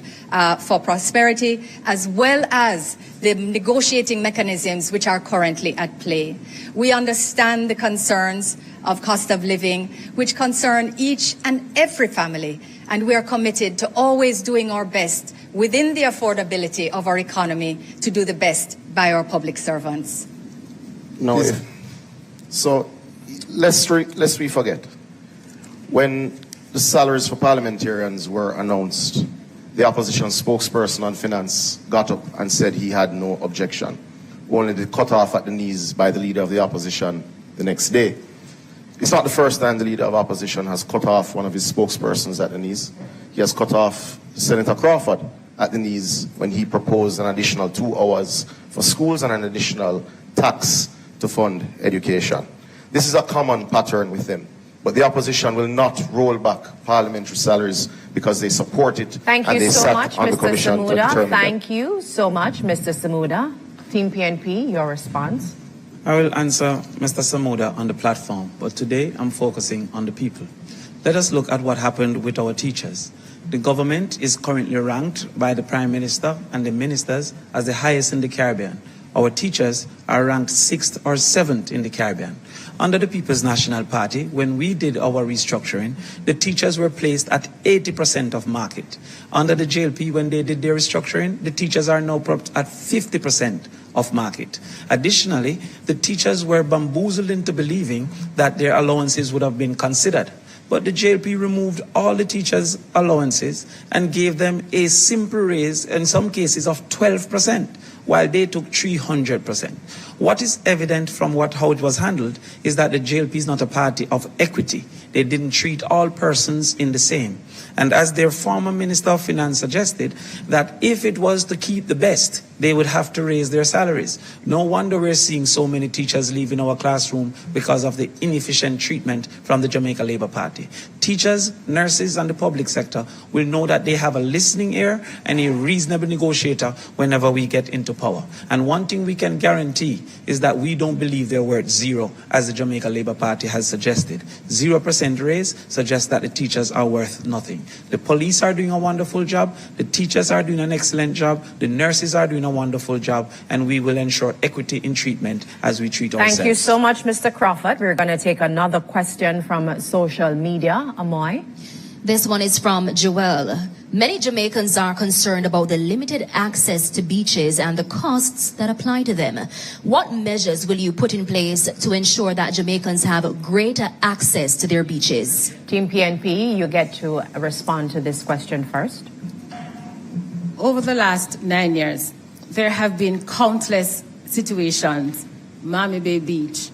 for Prosperity, as well as the negotiating mechanisms which are currently at play. We understand the concerns of cost of living, which concern each and every family, and we are committed to always doing our best within the affordability of our economy to do the best by our public servants. No, so lest we forget, when the salaries for parliamentarians were announced, the opposition spokesperson on finance got up and said he had no objection, only to cut off at the knees by the leader of the opposition the next day. It's not the first time the leader of opposition has cut off one of his spokespersons at the knees. He has cut off Senator Crawford at the knees when he proposed an additional 2 hours for schools and an additional tax to fund education. This is a common pattern with them. But the opposition will not roll back parliamentary salaries because they support it. Thank you so much, Mr. Samuda. Thank you so much, Mr. Samuda. Team PNP, your response. I will answer Mr. Samuda on the platform, but today I'm focusing on the people. Let us look at what happened with our teachers. The government is currently ranked by the Prime Minister and the ministers as the highest in the Caribbean. Our teachers are ranked 6th or 7th in the Caribbean. Under the People's National Party, when we did our restructuring, the teachers were placed at 80% of market. Under the JLP, when they did their restructuring, the teachers are now propped at 50% of market. Additionally, the teachers were bamboozled into believing that their allowances would have been considered. But the JLP removed all the teachers' allowances and gave them a simple raise, in some cases of 12%, while they took 300%. What is evident from how it was handled is that the JLP is not a party of equity. They didn't treat all persons in the same. And as their former Minister of Finance suggested, that if it was to keep the best, they would have to raise their salaries. No wonder we're seeing so many teachers leaving our classroom because of the inefficient treatment from the Jamaica Labour Party. Teachers, nurses, and the public sector will know that they have a listening ear and a reasonable negotiator whenever we get into power. And one thing we can guarantee is that we don't believe they're worth zero, as the Jamaica Labour Party has suggested. 0% raise suggests that the teachers are worth nothing. The police are doing a wonderful job, the teachers are doing an excellent job, the nurses are doing a wonderful job, and we will ensure equity in treatment as we treat ourselves. Thank you so much, Mr. Crawford. We're going to take another question from social media. Amoy? This one is from Joel. Many Jamaicans are concerned about the limited access to beaches and the costs that apply to them. What measures will you put in place to ensure that Jamaicans have greater access to their beaches? Team PNP, you get to respond to this question first. Over the last 9 years, there have been countless situations, Miami Bay Beach,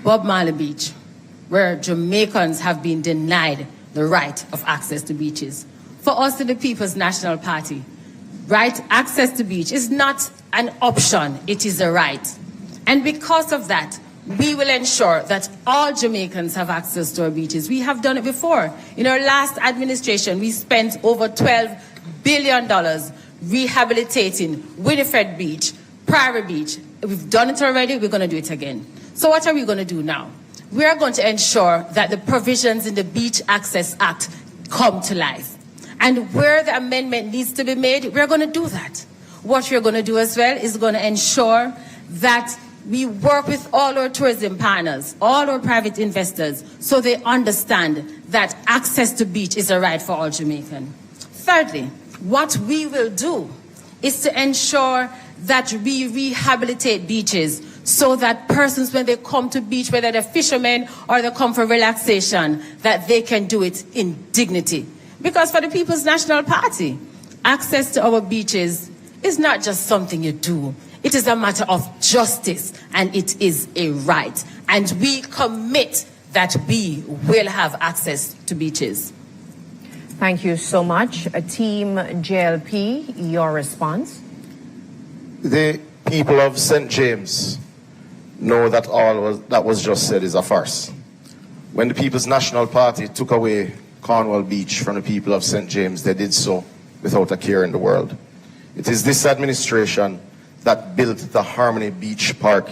Bob Marley Beach, where Jamaicans have been denied the right of access to beaches. For us in the People's National Party, right access to beach is not an option, it is a right. And because of that, we will ensure that all Jamaicans have access to our beaches. We have done it before. In our last administration, we spent over $12 billion rehabilitating Winifred Beach, Prairie Beach. We've done it already, we're going to do it again. So what are we going to do now? We are going to ensure that the provisions in the Beach Access Act come to life. And where the amendment needs to be made, we're going to do that. What we're going to do as well is going to ensure that we work with all our tourism partners, all our private investors, so they understand that access to beach is a right for all Jamaicans. Thirdly, what we will do is to ensure that we rehabilitate beaches so that persons, when they come to beach, whether they're fishermen or they come for relaxation, that they can do it in dignity. Because for the People's National Party, access to our beaches is not just something you do. It is a matter of justice, and it is a right. And we commit that we will have access to beaches. Thank you so much. Team JLP, your response? The people of St. James know that all that was just said is a farce. When the People's National Party took away Cornwall Beach from the people of St. James, they did so without a care in the world. It is this administration that built the Harmony Beach Park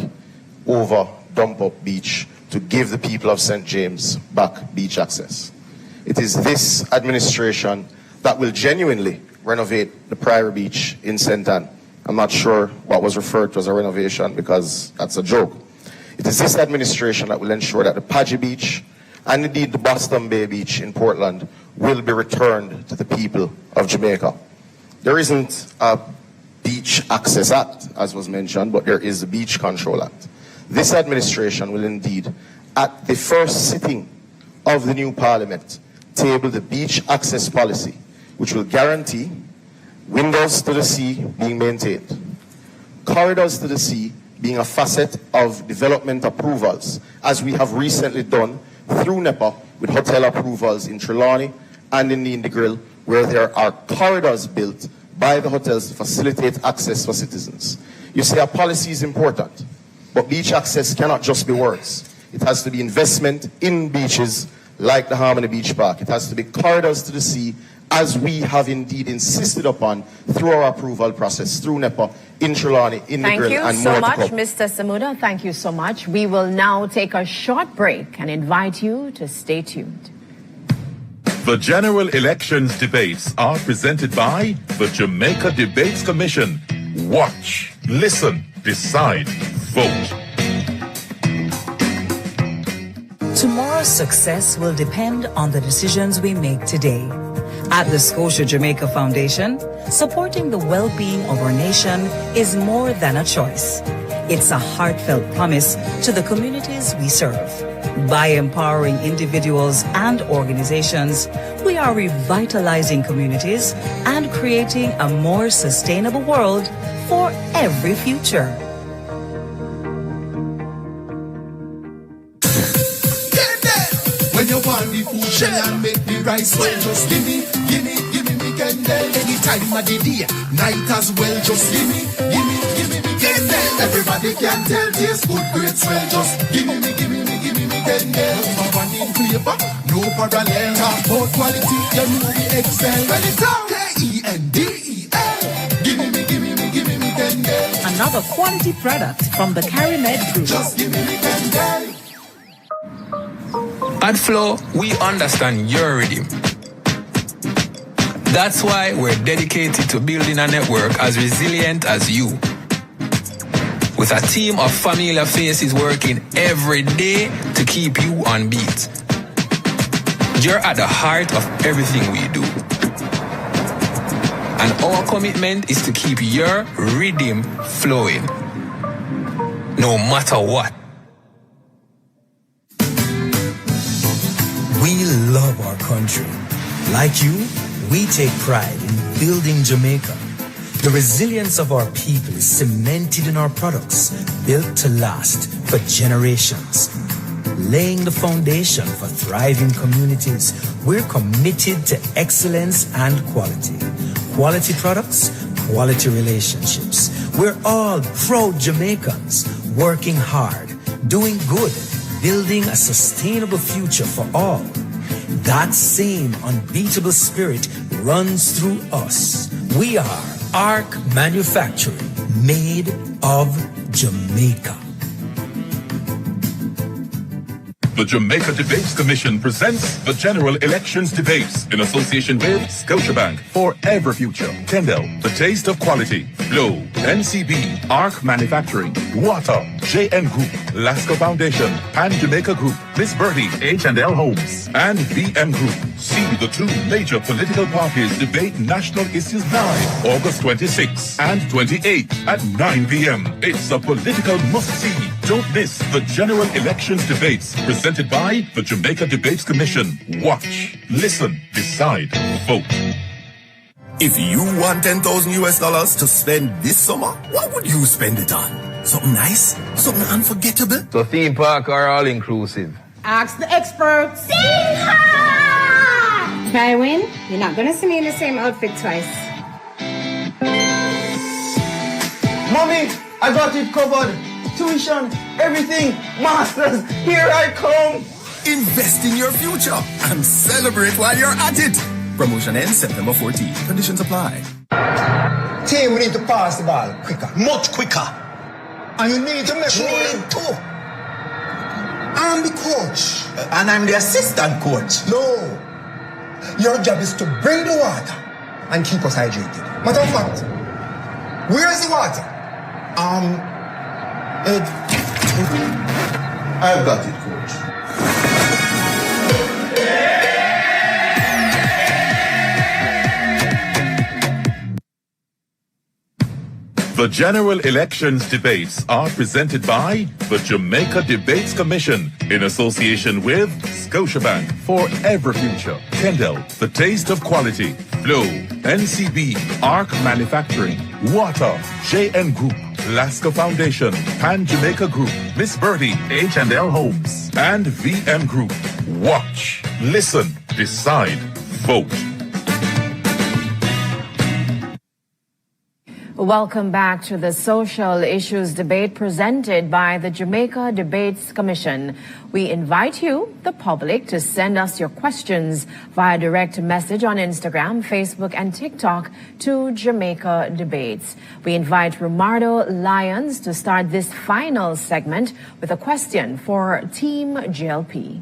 over Dump Up Beach to give the people of St. James back beach access. It is this administration that will genuinely renovate the Priory Beach in St. Ann. I'm not sure what was referred to as a renovation because that's a joke. It is this administration that will ensure that the Padgy Beach and indeed the Boston Bay Beach in Portland will be returned to the people of Jamaica. There isn't a Beach Access Act, as was mentioned, but there is the Beach Control Act. This administration will indeed, at the first sitting of the new parliament, table the beach access policy, which will guarantee windows to the sea being maintained, corridors to the sea being a facet of development approvals, as we have recently done through NEPA with hotel approvals in Trelawney and in the Grill, where there are corridors built by the hotels to facilitate access for citizens. You see, our policy is important, but beach access cannot just be words. It has to be investment in beaches like the Harmony Beach Park. It has to be corridors to the sea, as we have indeed insisted upon through our approval process, through NEPA, in Trelawney, in the Grill, and more to come. Thank you so much, Mr. Samuda. Thank you so much. We will now take a short break and invite you to stay tuned. The general elections debates are presented by the Jamaica Debates Commission. Watch, listen, decide, vote. Tomorrow's success will depend on the decisions we make today. At the Scotia Jamaica Foundation, supporting the well-being of our nation is more than a choice. It's a heartfelt promise to the communities we serve. By empowering individuals and organizations, we are revitalizing communities and creating a more sustainable world for every future. When you want the food, shell and make the rice well, just give me weekend day. Anytime of the day, night as well, just give me weekend day. Everybody can tell taste good, great swell, just give me weekend day. No one in flavor, no parallel, talk about quality, you know we excel. Well, it's all K-E-N-D-E-L. Give me weekend day. Another quality product from the Carimed Group. Just give me weekend day. At Flow, we understand your rhythm. That's why we're dedicated to building a network as resilient as you. With a team of familiar faces working every day to keep you on beat. You're at the heart of everything we do. And our commitment is to keep your rhythm flowing. No matter what. We love our country. Like you, we take pride in building Jamaica. The resilience of our people is cemented in our products, built to last for generations. Laying the foundation for thriving communities, we're committed to excellence and quality. Quality products, quality relationships. We're all proud Jamaicans, working hard, doing good, building a sustainable future for all. That same unbeatable spirit runs through us. We are Arc Manufacturing, made of Jamaica. The Jamaica Debates Commission presents the General Elections Debates in association with Scotiabank, Forever Future, Kendall, The Taste of Quality, Flow, NCB, Arc Manufacturing, Water, JN Group, Lasco Foundation, Pan Jamaica Group, Miss Birdie, H&L Homes, and VM Group. See the two major political parties debate national issues live August 26th and 28th at 9 p.m. It's a political must-see. Don't miss the General Elections Debates presented by the Jamaica Debates Commission. Watch, listen, decide, vote. If you want $10,000 to spend this summer, what would you spend it on? Something nice? Something unforgettable? So theme park or all-inclusive? Ask the experts. If I win, you're not gonna see me in the same outfit twice. Mommy, I got it covered. Tuition, everything. Masters, here I come. Invest in your future and celebrate while you're at it. Promotion ends September 14th. Conditions apply. Team, we need to pass the ball quicker. Much quicker. And you need to make me too. I'm the coach. And I'm the assistant coach. No. Your job is to bring the water and keep us hydrated. Matter of fact, where's the water? I've got it, coach. The General Elections Debates are presented by the Jamaica Debates Commission in association with Scotiabank, Forever Future, Kendall, The Taste of Quality, Flow, NCB, Arc Manufacturing, Water, JN Group, Lasco Foundation, Pan Jamaica Group, Miss Birdie, H&L Homes, and VM Group. Watch, listen, decide, vote. Welcome back to the Social Issues Debate presented by the Jamaica Debates Commission. We invite you, the public, to send us your questions via direct message on Instagram, Facebook, and TikTok to Jamaica Debates. We invite Romardo Lyons to start this final segment with a question for Team JLP.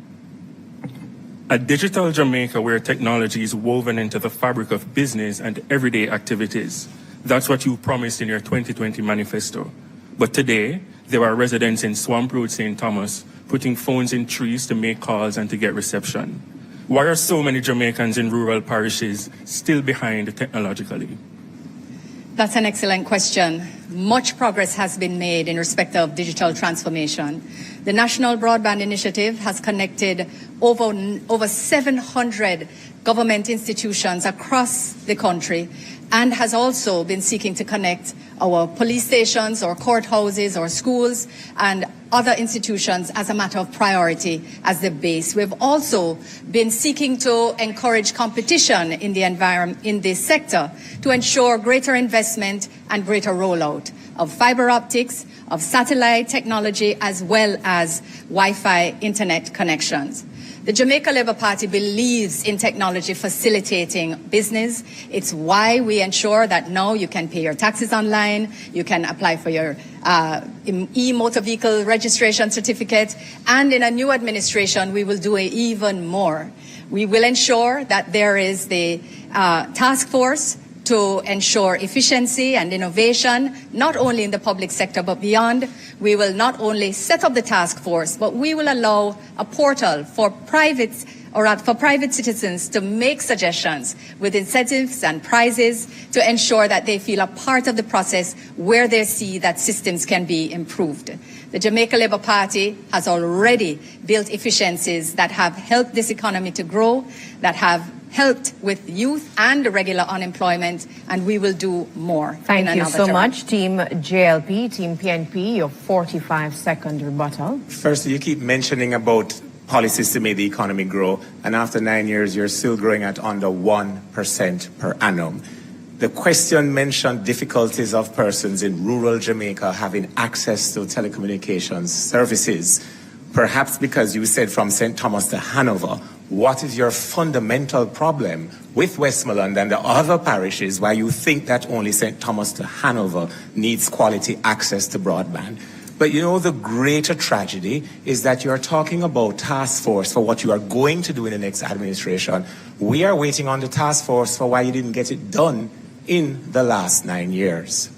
A digital Jamaica where technology is woven into the fabric of business and everyday activities. That's what you promised in your 2020 manifesto. But today, there are residents in Swamp Road, St. Thomas, putting phones in trees to make calls and to get reception. Why are so many Jamaicans in rural parishes still behind technologically? That's an excellent question. Much progress has been made in respect of digital transformation. The National Broadband Initiative has connected over 700 government institutions across the country and has also been seeking to connect our police stations or courthouses or schools and other institutions as a matter of priority as the base. We've also been seeking to encourage competition in the environment, in this sector, to ensure greater investment and greater rollout of fiber optics, of satellite technology, as well as Wi-Fi internet connections. The Jamaica Labour Party believes in technology facilitating business. It's why we ensure that now you can pay your taxes online, you can apply for your e-motor vehicle registration certificate, and in a new administration, we will do even more. We will ensure that there is the task force to ensure efficiency and innovation, not only in the public sector but beyond. We will not only set up the task force, but we will allow a portal for private citizens to make suggestions with incentives and prizes to ensure that they feel a part of the process where they see that systems can be improved. The Jamaica Labour Party has already built efficiencies that have helped this economy to grow, that have helped with youth and regular unemployment, and we will do more. Thank you so much, Team JLP, Team PNP, your 45-second rebuttal. First, you keep mentioning about policies to make the economy grow, and after 9 years, you're still growing at under 1% per annum. The question mentioned difficulties of persons in rural Jamaica having access to telecommunications services. Perhaps because you said from St. Thomas to Hanover, what is your fundamental problem with Westmoreland and the other parishes why you think that only St. Thomas to Hanover needs quality access to broadband? But you know, the greater tragedy is that you're talking about task force for what you are going to do in the next administration. We are waiting on the task force for why you didn't get it done in the last 9 years.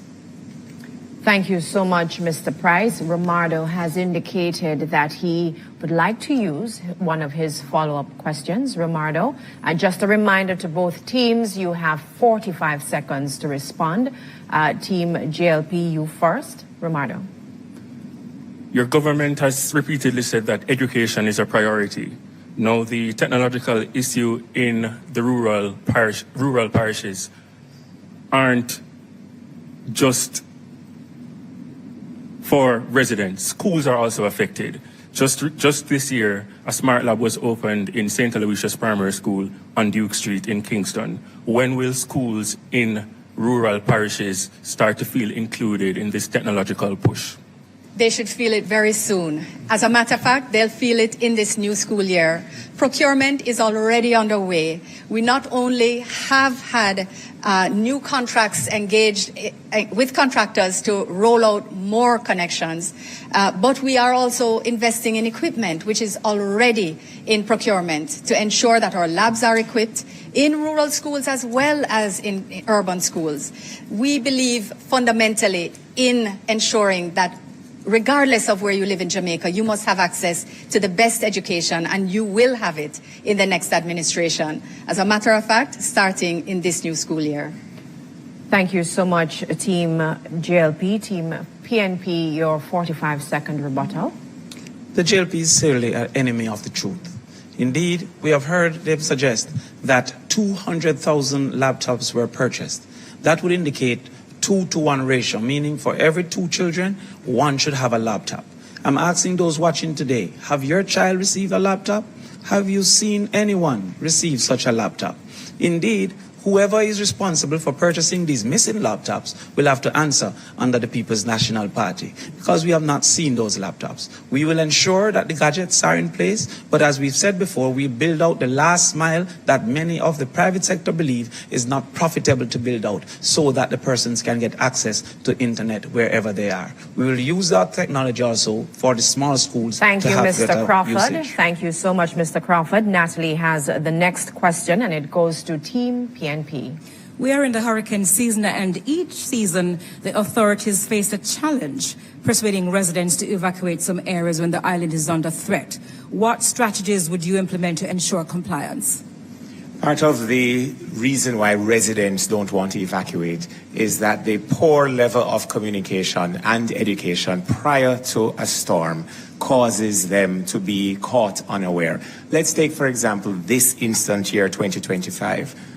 Thank you so much, Mr. Pryce. Romardo has indicated that he would like to use one of his follow-up questions. Romardo, just a reminder to both teams, you have 45 seconds to respond. Team JLP, you first. Romardo. Your government has repeatedly said that education is a priority. Now, the technological issue in the rural parishes aren't just for residents. Schools are also affected. Just this year, a smart lab was opened in St. Aloysius Primary School on Duke Street in Kingston. When will schools in rural parishes start to feel included in this technological push? They should feel it very soon. As a matter of fact, they'll feel it in this new school year. Procurement is already underway. We not only have had new contracts engaged with contractors to roll out more connections, but we are also investing in equipment, which is already in procurement, to ensure that our labs are equipped in rural schools as well as in urban schools. We believe fundamentally in ensuring that regardless of where you live in Jamaica, you must have access to the best education, and you will have it in the next administration. As a matter of fact, starting in this new school year. Thank you so much, Team JLP. Team PNP, your 45-second rebuttal. The JLP is certainly an enemy of the truth. Indeed, we have heard them suggest that 200,000 laptops were purchased. That would indicate 2-to-1 ratio, meaning for every 2 children, 1 should have a laptop. I'm asking those watching today, have your child received a laptop? Have you seen anyone receive such a laptop? Indeed, whoever is responsible for purchasing these missing laptops will have to answer under the People's National Party, because we have not seen those laptops. We will ensure that the gadgets are in place, but as we've said before, we build out the last mile that many of the private sector believe is not profitable to build out, so that the persons can get access to internet wherever they are. We will use that technology also for the small schools. Thank to you, have Mr. better Crawford. usage. Thank you so much, Mr. Crawford. Natalie has the next question, and it goes to Team PNP. We are in the hurricane season, and each season the authorities face a challenge persuading residents to evacuate some areas when the island is under threat. What strategies would you implement to ensure compliance? Part of the reason why residents don't want to evacuate is that the poor level of communication and education prior to a storm causes them to be caught unaware. Let's take, for example, this instant year, 2025.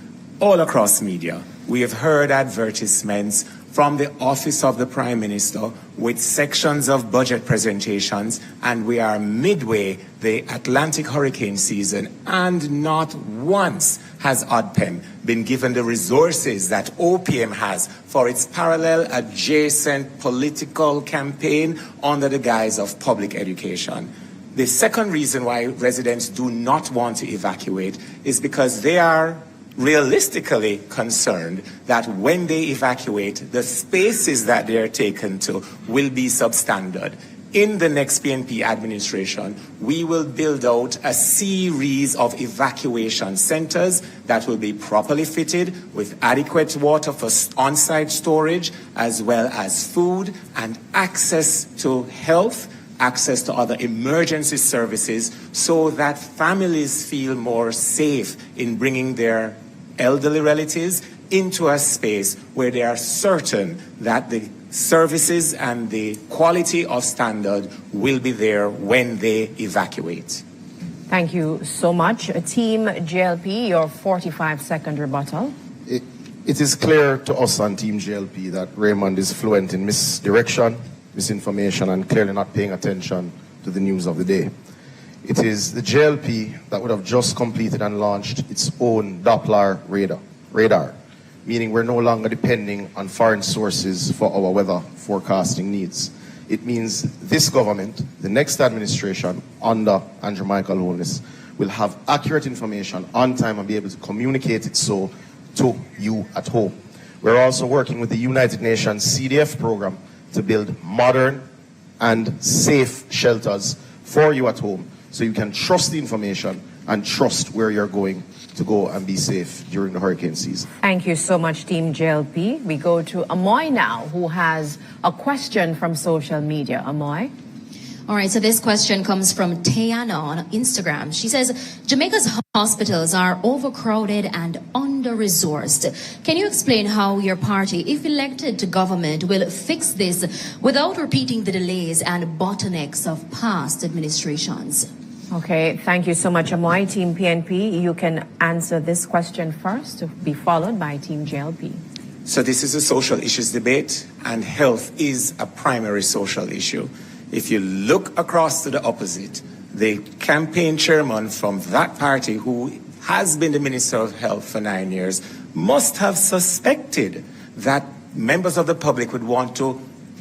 All across media, we have heard advertisements from the Office of the Prime Minister with sections of budget presentations, and we are midway the Atlantic hurricane season, and not once has ODPEM been given the resources that OPM has for its parallel adjacent political campaign under the guise of public education. The second reason why residents do not want to evacuate is because they are realistically concerned that when they evacuate, the spaces that they are taken to will be substandard. In the next PNP administration, we will build out a series of evacuation centers that will be properly fitted with adequate water for on-site storage, as well as food and access to health, access to other emergency services, so that families feel more safe in bringing their elderly relatives into a space where they are certain that the services and the quality of standard will be there when they evacuate. Thank you so much. Team JLP, your 45-second rebuttal. It is clear to us on Team JLP that Raymond is fluent in misdirection, misinformation, and clearly not paying attention to the news of the day. It is the JLP that would have just completed and launched its own Doppler radar, meaning we're no longer depending on foreign sources for our weather forecasting needs. It means this government, the next administration under Andrew Michael Holness, will have accurate information on time and be able to communicate it so to you at home. We're also working with the United Nations CDF program to build modern and safe shelters for you at home, so you can trust the information and trust where you're going to go and be safe during the hurricane season. Thank you so much, Team JLP. We go to Amoy now, who has a question from social media. Amoy? All right, so this question comes from Tiana on Instagram. She says, Jamaica's hospitals are overcrowded and under-resourced. Can you explain how your party, if elected to government, will fix this without repeating the delays and bottlenecks of past administrations? Okay, thank you so much, Amoy. Team PNP, you can answer this question first, to be followed by Team JLP. So this is a social issues debate, and health is a primary social issue. If you look across to the opposite, the campaign chairman from that party, who has been the Minister of Health for 9 years, must have suspected that members of the public would want to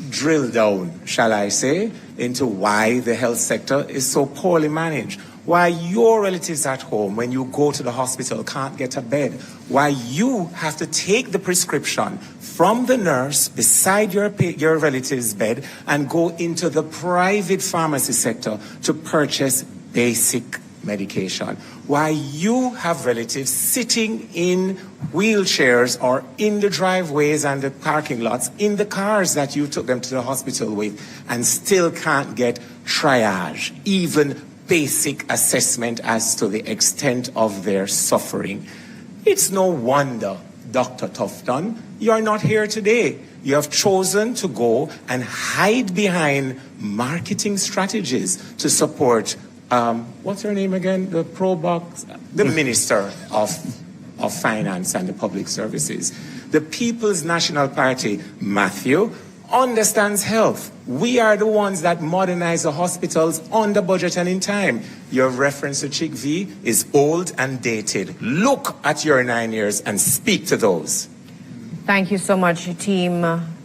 drill down, shall I say, into why the health sector is so poorly managed. Why your relatives at home, when you go to the hospital, can't get a bed. Why you have to take the prescription from the nurse beside your relative's bed and go into the private pharmacy sector to purchase basic medication. Why you have relatives sitting in wheelchairs or in the driveways and the parking lots in the cars that you took them to the hospital with and still can't get triage, even basic assessment as to the extent of their suffering. It's no wonder, Dr. Tufton, you're not here today. You have chosen to go and hide behind marketing strategies to support, what's her name again? The pro-box, the Minister of Finance and the Public Services. The People's National Party, Matthew, understands health. We are the ones that modernize the hospitals on the budget and in time. Your reference to Chick V is old and dated. Look at your 9 years and speak to those. Thank you so much, Team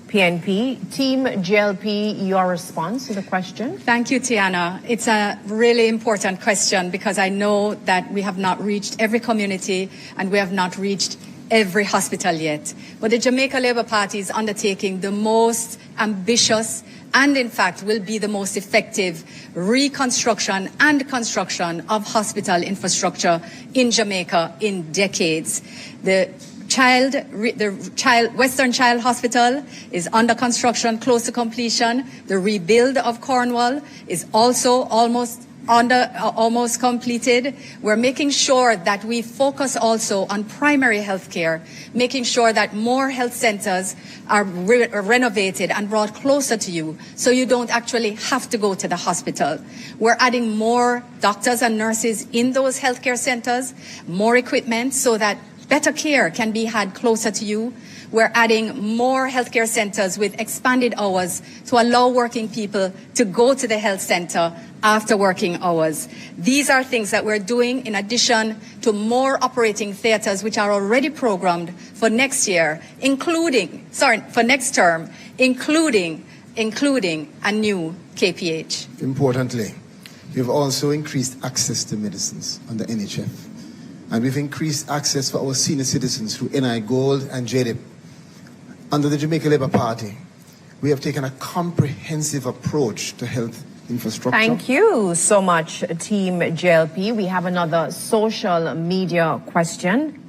PNP. Team JLP, your response to the question? Thank you, Tiana. It's a really important question because I know that we have not reached every community and we have not reached every hospital yet. But the Jamaica Labour Party is undertaking the most ambitious and in fact will be the most effective reconstruction and construction of hospital infrastructure in Jamaica in decades. The Western Child Hospital is under construction, close to completion. The rebuild of Cornwall is also almost completed. We're making sure that we focus also on primary health care, making sure that more health centers are renovated and brought closer to you so you don't actually have to go to the hospital. We're adding more doctors and nurses in those healthcare centers, more equipment so that better care can be had closer to you. We're adding more healthcare centers with expanded hours to allow working people to go to the health center after working hours. These are things that we're doing in addition to more operating theaters which are already programmed for next year, for next term, including a new KPH. Importantly, we've also increased access to medicines under NHF. And we've increased access for our senior citizens through NI Gold and JDIP. Under the Jamaica Labour Party, we have taken a comprehensive approach to health infrastructure. Thank you so much, Team JLP. We have another social media question.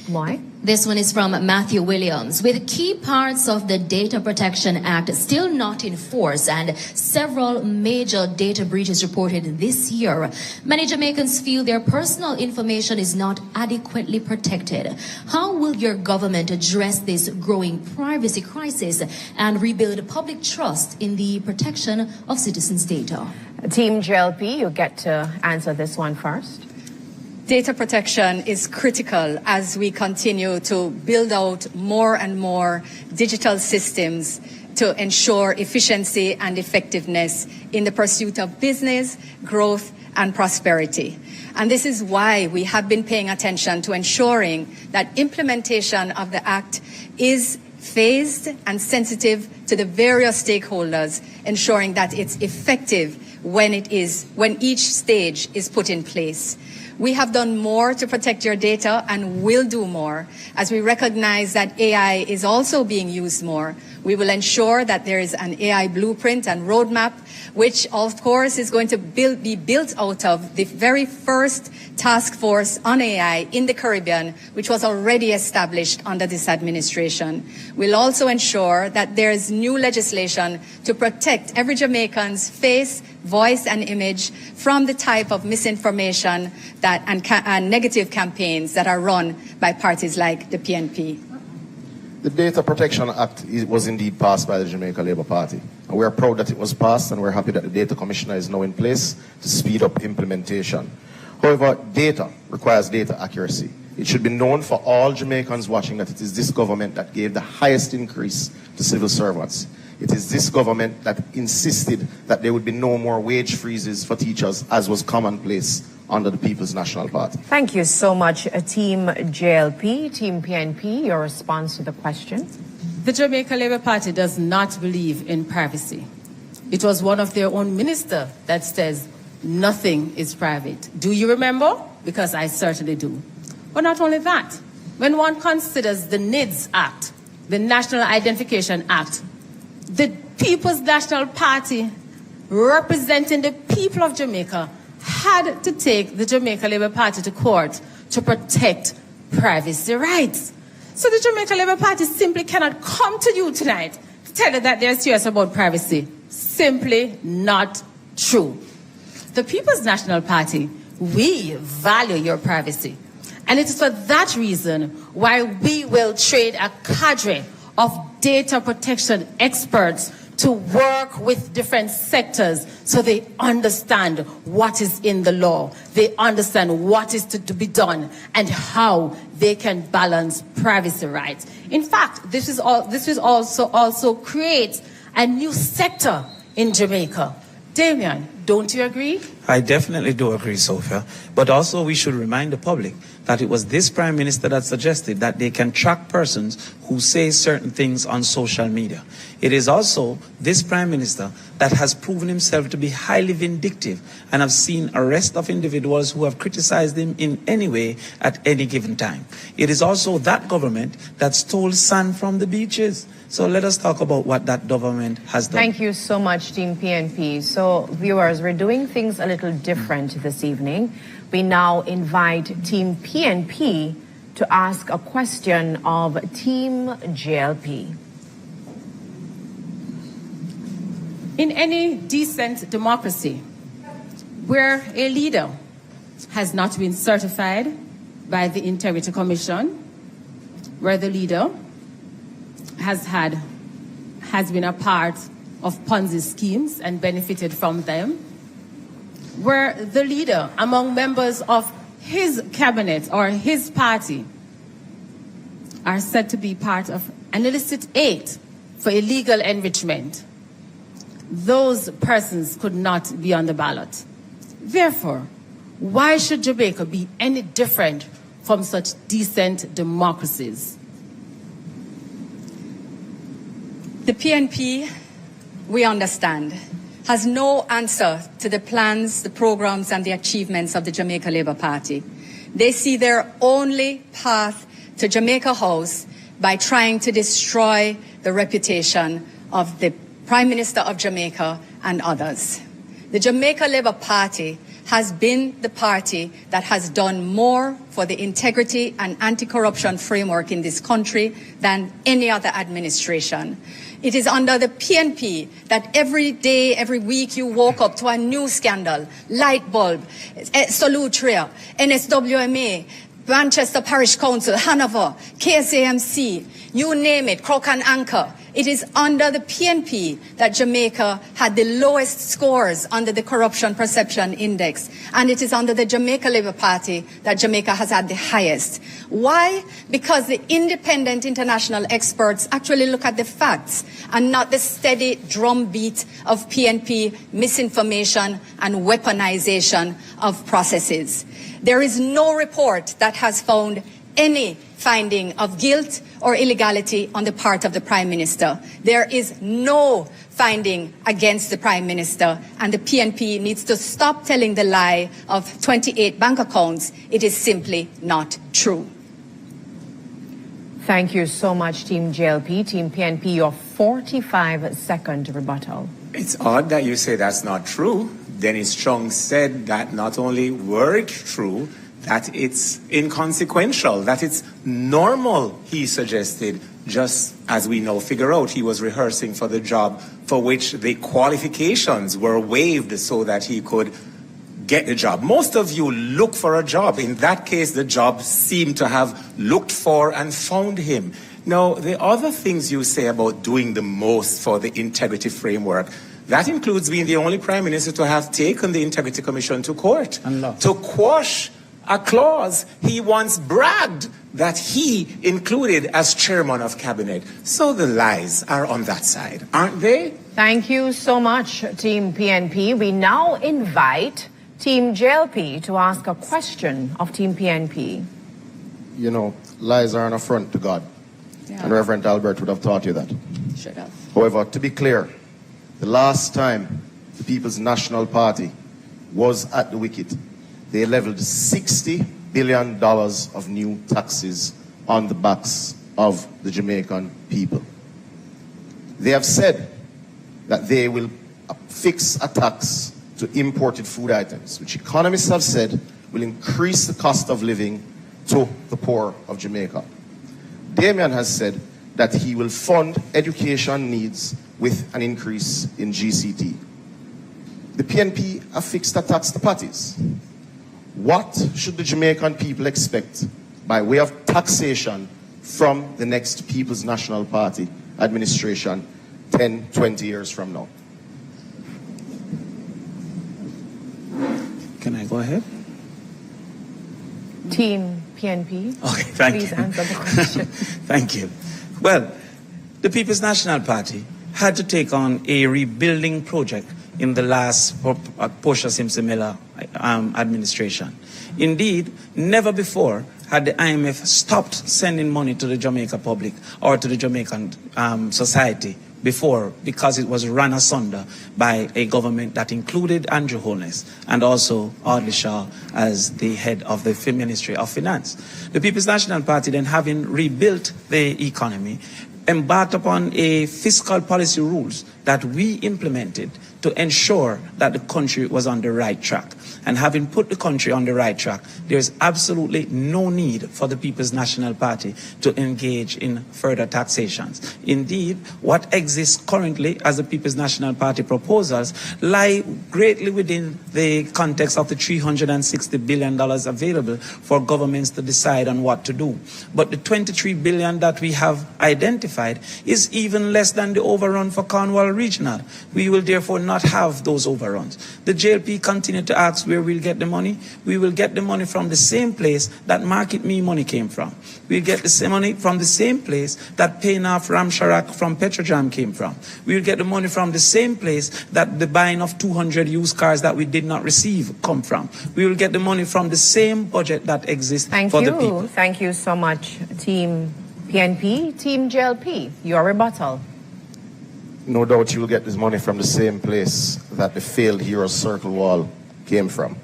Why? This one is from Matthew Williams. With key parts of the Data Protection Act still not in force and several major data breaches reported this year, many Jamaicans feel their personal information is not adequately protected. How will your government address this growing privacy crisis and rebuild public trust in the protection of citizens' data? Team JLP, you get to answer this one first. Data protection is critical as we continue to build out more and more digital systems to ensure efficiency and effectiveness in the pursuit of business, growth, and prosperity. And this is why we have been paying attention to ensuring that implementation of the Act is phased and sensitive to the various stakeholders, ensuring that it's effective when each stage is put in place. We have done more to protect your data and will do more as we recognize that AI is also being used more. We will ensure that there is an AI blueprint and roadmap, which of course is going to be built out of the very first task force on AI in the Caribbean, which was already established under this administration. We'll also ensure that there is new legislation to protect every Jamaican's face, voice and image from the type of misinformation and negative campaigns that are run by parties like the PNP. The Data Protection Act was indeed passed by the Jamaica Labour Party. And we are proud that it was passed, and we're happy that the Data Commissioner is now in place to speed up implementation. However, data requires data accuracy. It should be known for all Jamaicans watching that it is this government that gave the highest increase to civil servants. It is this government that insisted that there would be no more wage freezes for teachers, as was commonplace under the People's National Party. Thank you so much, Team JLP, Team PNP. Your response to the question? The Jamaica Labour Party does not believe in privacy. It was one of their own ministers that says nothing is private. Do you remember? Because I certainly do. But not only that, when one considers the NIDS Act, the National Identification Act, the People's National Party, representing the people of Jamaica, had to take the Jamaica Labour Party to court to protect privacy rights. So the Jamaica Labour Party simply cannot come to you tonight to tell you that they're serious about privacy. Simply not true. The People's National Party, we value your privacy. And it is for that reason why we will trade a cadre of data protection experts to work with different sectors so they understand what is in the law. They understand what is to be done and how they can balance privacy rights. In fact, this also creates a new sector in Jamaica. Damion, don't you agree? I definitely do agree, Sophia. But also we should remind the public that it was this Prime Minister that suggested that they can track persons who say certain things on social media. It is also this Prime Minister that has proven himself to be highly vindictive and have seen arrest of individuals who have criticized him in any way at any given time. It is also that government that stole sand from the beaches. So let us talk about what that government has done. Thank you so much, Team PNP. So, viewers, we're doing things a little different this evening. We now invite Team PNP to ask a question of Team JLP. In any decent democracy, where a leader has not been certified by the Integrity Commission, where the leader has been a part of Ponzi schemes and benefited from them, where the leader among members of his cabinet or his party are said to be part of an illicit aid for illegal enrichment, those persons could not be on the ballot. Therefore, why should Jamaica be any different from such decent democracies? The PNP, we understand, has no answer to the plans, the programs, and the achievements of the Jamaica Labour Party. They see their only path to Jamaica House by trying to destroy the reputation of the Prime Minister of Jamaica and others. The Jamaica Labour Party has been the party that has done more for the integrity and anti-corruption framework in this country than any other administration. It is under the PNP that every day, every week you woke up to a new scandal, light bulb, Solutria, NSWMA, Manchester Parish Council, Hanover, KSAMC, you name it, Crook and Anchor. It is under the PNP that Jamaica had the lowest scores under the Corruption Perception Index. And it is under the Jamaica Labour Party that Jamaica has had the highest. Why? Because the independent international experts actually look at the facts and not the steady drumbeat of PNP misinformation and weaponization of processes. There is no report that has found any finding of guilt or illegality on the part of the Prime Minister. There is no finding against the Prime Minister, and the PNP needs to stop telling the lie of 28 bank accounts. It is simply not true. Thank you so much, Team JLP. Team PNP, your 45-second rebuttal. It's odd that you say that's not true. Dennis Strong said that not only were it true, that it's inconsequential, that it's normal, he suggested, just as we now figure out he was rehearsing for the job for which the qualifications were waived so that he could get the job. Most of you look for a job. In that case, the job seemed to have looked for and found him. Now, the other things you say about doing the most for the integrity framework, that includes being the only prime minister to have taken the Integrity Commission to court to quash a clause he once bragged that he included as chairman of cabinet. So the lies are on that side, aren't they? Thank you so much, Team PNP. We now invite Team JLP to ask a question of Team PNP. You know, lies are an affront to God. And Reverend Albert would have taught you that. Should have. However, to be clear, the last time the People's National Party was at the wicket, they leveled $60 billion of new taxes on the backs of the Jamaican people. They have said that they will fix a tax to imported food items, which economists have said will increase the cost of living to the poor of Jamaica. Damion has said that he will fund education needs with an increase in GCT. The PNP have fixed a tax to parties. What should the Jamaican people expect by way of taxation from the next People's National Party administration 10, 20 years from now? Can I go ahead? Team PNP. Okay, thank Please you. answer the question. Thank you. Well, the People's National Party had to take on a rebuilding project in the last Portia Simpson-Miller administration. Indeed, never before had the IMF stopped sending money to the Jamaica public or to the Jamaican society before, because it was run asunder by a government that included Andrew Holness and also Audley Shaw as the head of the Ministry of Finance. The People's National Party, then, having rebuilt the economy, embarked upon a fiscal policy rules that we implemented to ensure that the country was on the right track. And having put the country on the right track, there is absolutely no need for the People's National Party to engage in further taxations. Indeed, what exists currently as the People's National Party proposals lie greatly within the context of the $360 billion available for governments to decide on what to do. But the $23 billion that we have identified is even less than the overrun for Cornwall Regional. We will therefore not have those overruns. The JLP continue to ask where we'll get the money. We will get the money from the same place that Market Me money came from. We'll get the same money from the same place that paying off Ramsharak from Petrojam came from. We'll get the money from the same place that the buying of 200 used cars that we did not receive come from. We will get the money from the same budget that exists for the people. Thank you so much, Team PNP. Team JLP, your rebuttal. No doubt you will get this money from the same place that the failed Heroes Circle wall came from.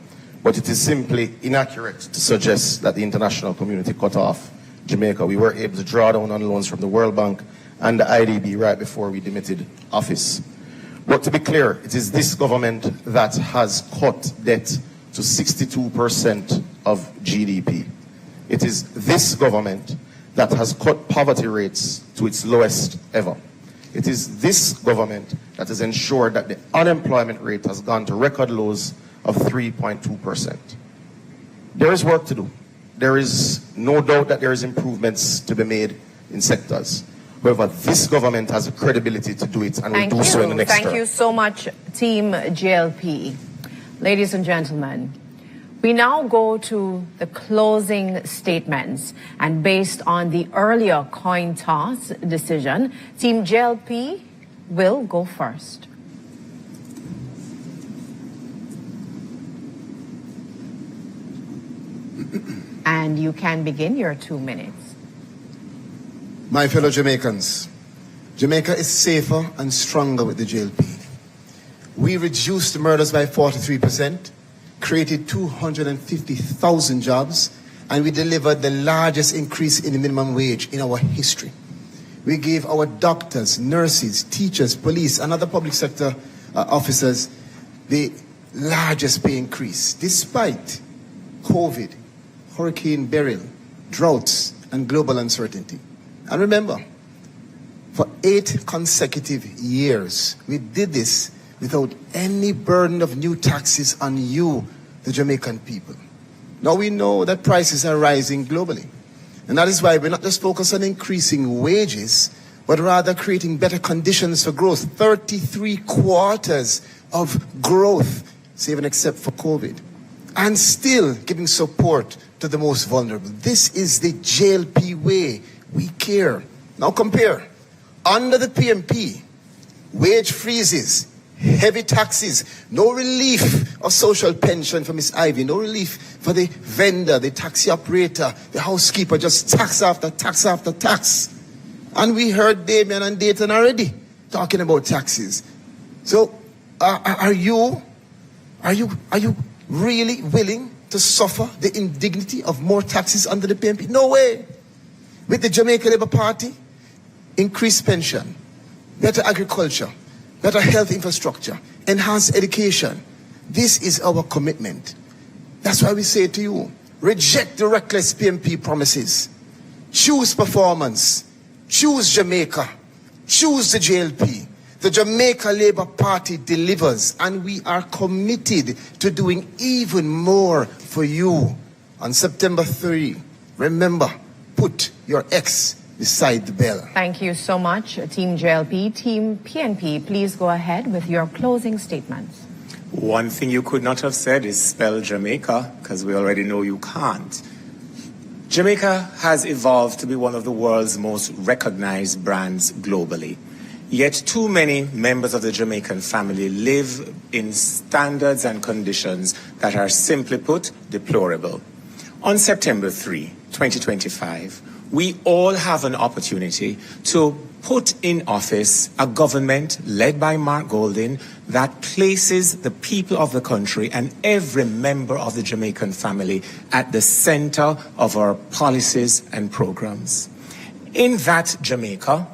But it is simply inaccurate to suggest that the international community cut off Jamaica. We were able to draw down on loans from the World Bank and the IDB right before we demitted office. But to be clear, it is this government that has cut debt to 62% of GDP. It is this government that has cut poverty rates to its lowest ever. It is this government that has ensured that the unemployment rate has gone to record lows of 3.2%. There is work to do. There is no doubt that there is improvements to be made in sectors. However, this government has the credibility to do it and will do so in the next term. Thank you so much, Team JLP. Ladies and gentlemen, we now go to the closing statements. And based on the earlier coin toss decision, Team JLP will go first. And you can begin your 2 minutes. My fellow Jamaicans, Jamaica is safer and stronger with the JLP. We reduced murders by 43%, created 250,000 jobs, and we delivered the largest increase in the minimum wage in our history. We gave our doctors, nurses, teachers, police, and other public sector officers the largest pay increase, despite COVID, Hurricane Beryl, droughts, and global uncertainty. And remember, for 8 consecutive years, we did this without any burden of new taxes on you, the Jamaican people. Now we know that prices are rising globally. And that is why we're not just focused on increasing wages, but rather creating better conditions for growth. 33 quarters of growth, save and except for COVID. And still giving support to the most vulnerable. This is the JLP way. We care. Now compare. Under the PNP, wage freezes, heavy taxes, no relief of social pension for Miss Ivy, no relief for the vendor, the taxi operator, the housekeeper, just tax after tax after tax. And we heard Damion and Dayton already talking about taxes. So are you really willing to suffer the indignity of more taxes under the PNP? No way. With the Jamaica Labour Party, increased pension, better agriculture, better health infrastructure, enhanced education. This is our commitment. That's why we say to you, reject the reckless PNP promises. Choose performance. Choose Jamaica. Choose the JLP. The Jamaica Labour Party delivers, and we are committed to doing even more for you. On September 3, remember, put your X beside the bell. Thank you so much, Team JLP. Team PNP, please go ahead with your closing statements. One thing you could not have said is spell Jamaica, because we already know you can't. Jamaica has evolved to be one of the world's most recognized brands globally. Yet too many members of the Jamaican family live in standards and conditions that are, simply put, deplorable. On September 3, 2025, we all have an opportunity to put in office a government led by Mark Golding that places the people of the country and every member of the Jamaican family at the center of our policies and programs. In that Jamaica,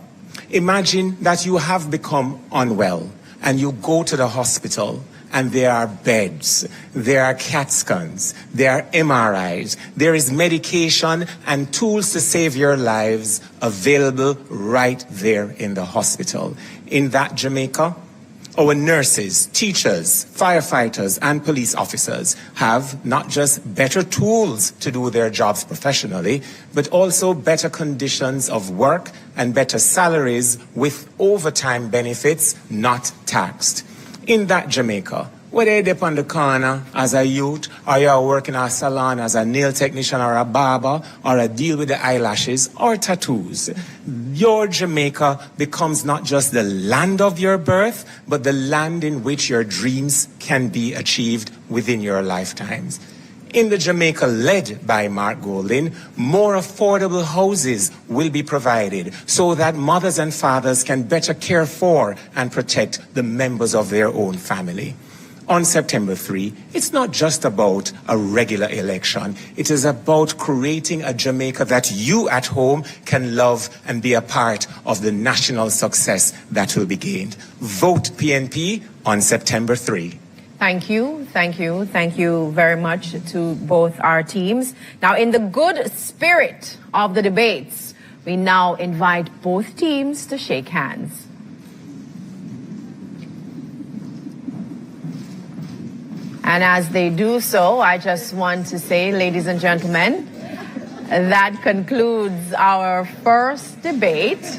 imagine that you have become unwell and you go to the hospital and there are beds, there are CAT scans, there are MRIs, there is medication and tools to save your lives available right there in the hospital. In that Jamaica, our nurses, teachers, firefighters, and police officers have not just better tools to do their jobs professionally, but also better conditions of work and better salaries with overtime benefits not taxed. In that Jamaica, whether you're up on the corner as a youth, or you're working at a salon as a nail technician or a barber, or a deal with the eyelashes or tattoos, your Jamaica becomes not just the land of your birth, but the land in which your dreams can be achieved within your lifetimes. In the Jamaica led by Mark Golding, more affordable houses will be provided so that mothers and fathers can better care for and protect the members of their own family. On September 3, it's not just about a regular election. It is about creating a Jamaica that you at home can love and be a part of the national success that will be gained. Vote PNP on September 3. Thank you, thank you, thank you very much to both our teams. Now, in the good spirit of the debates, we now invite both teams to shake hands. And as they do so, I just want to say, ladies and gentlemen, that concludes our first debate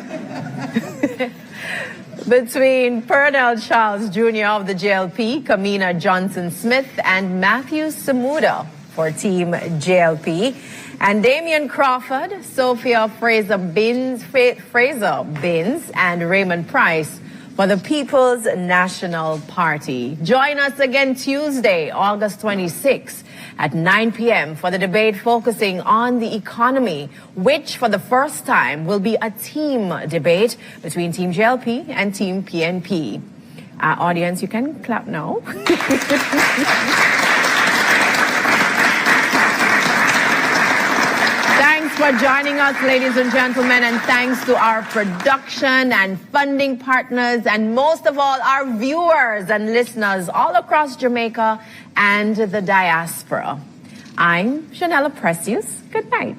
between Pearnel Charles Jr. of the JLP, Kamina Johnson Smith, and Matthew Samuda for Team JLP, and Damion Crawford, Sophia Frazer-Binns, and Raymond Pryce for the People's National Party. Join us again Tuesday, August 26th at 9 p.m. for the debate focusing on the economy, which for the first time will be a team debate between Team JLP and Team PNP. Audience, you can clap now. for joining us, ladies and gentlemen, and thanks to our production and funding partners, and most of all, our viewers and listeners all across Jamaica and the diaspora. I'm Chanella Precious. Good night.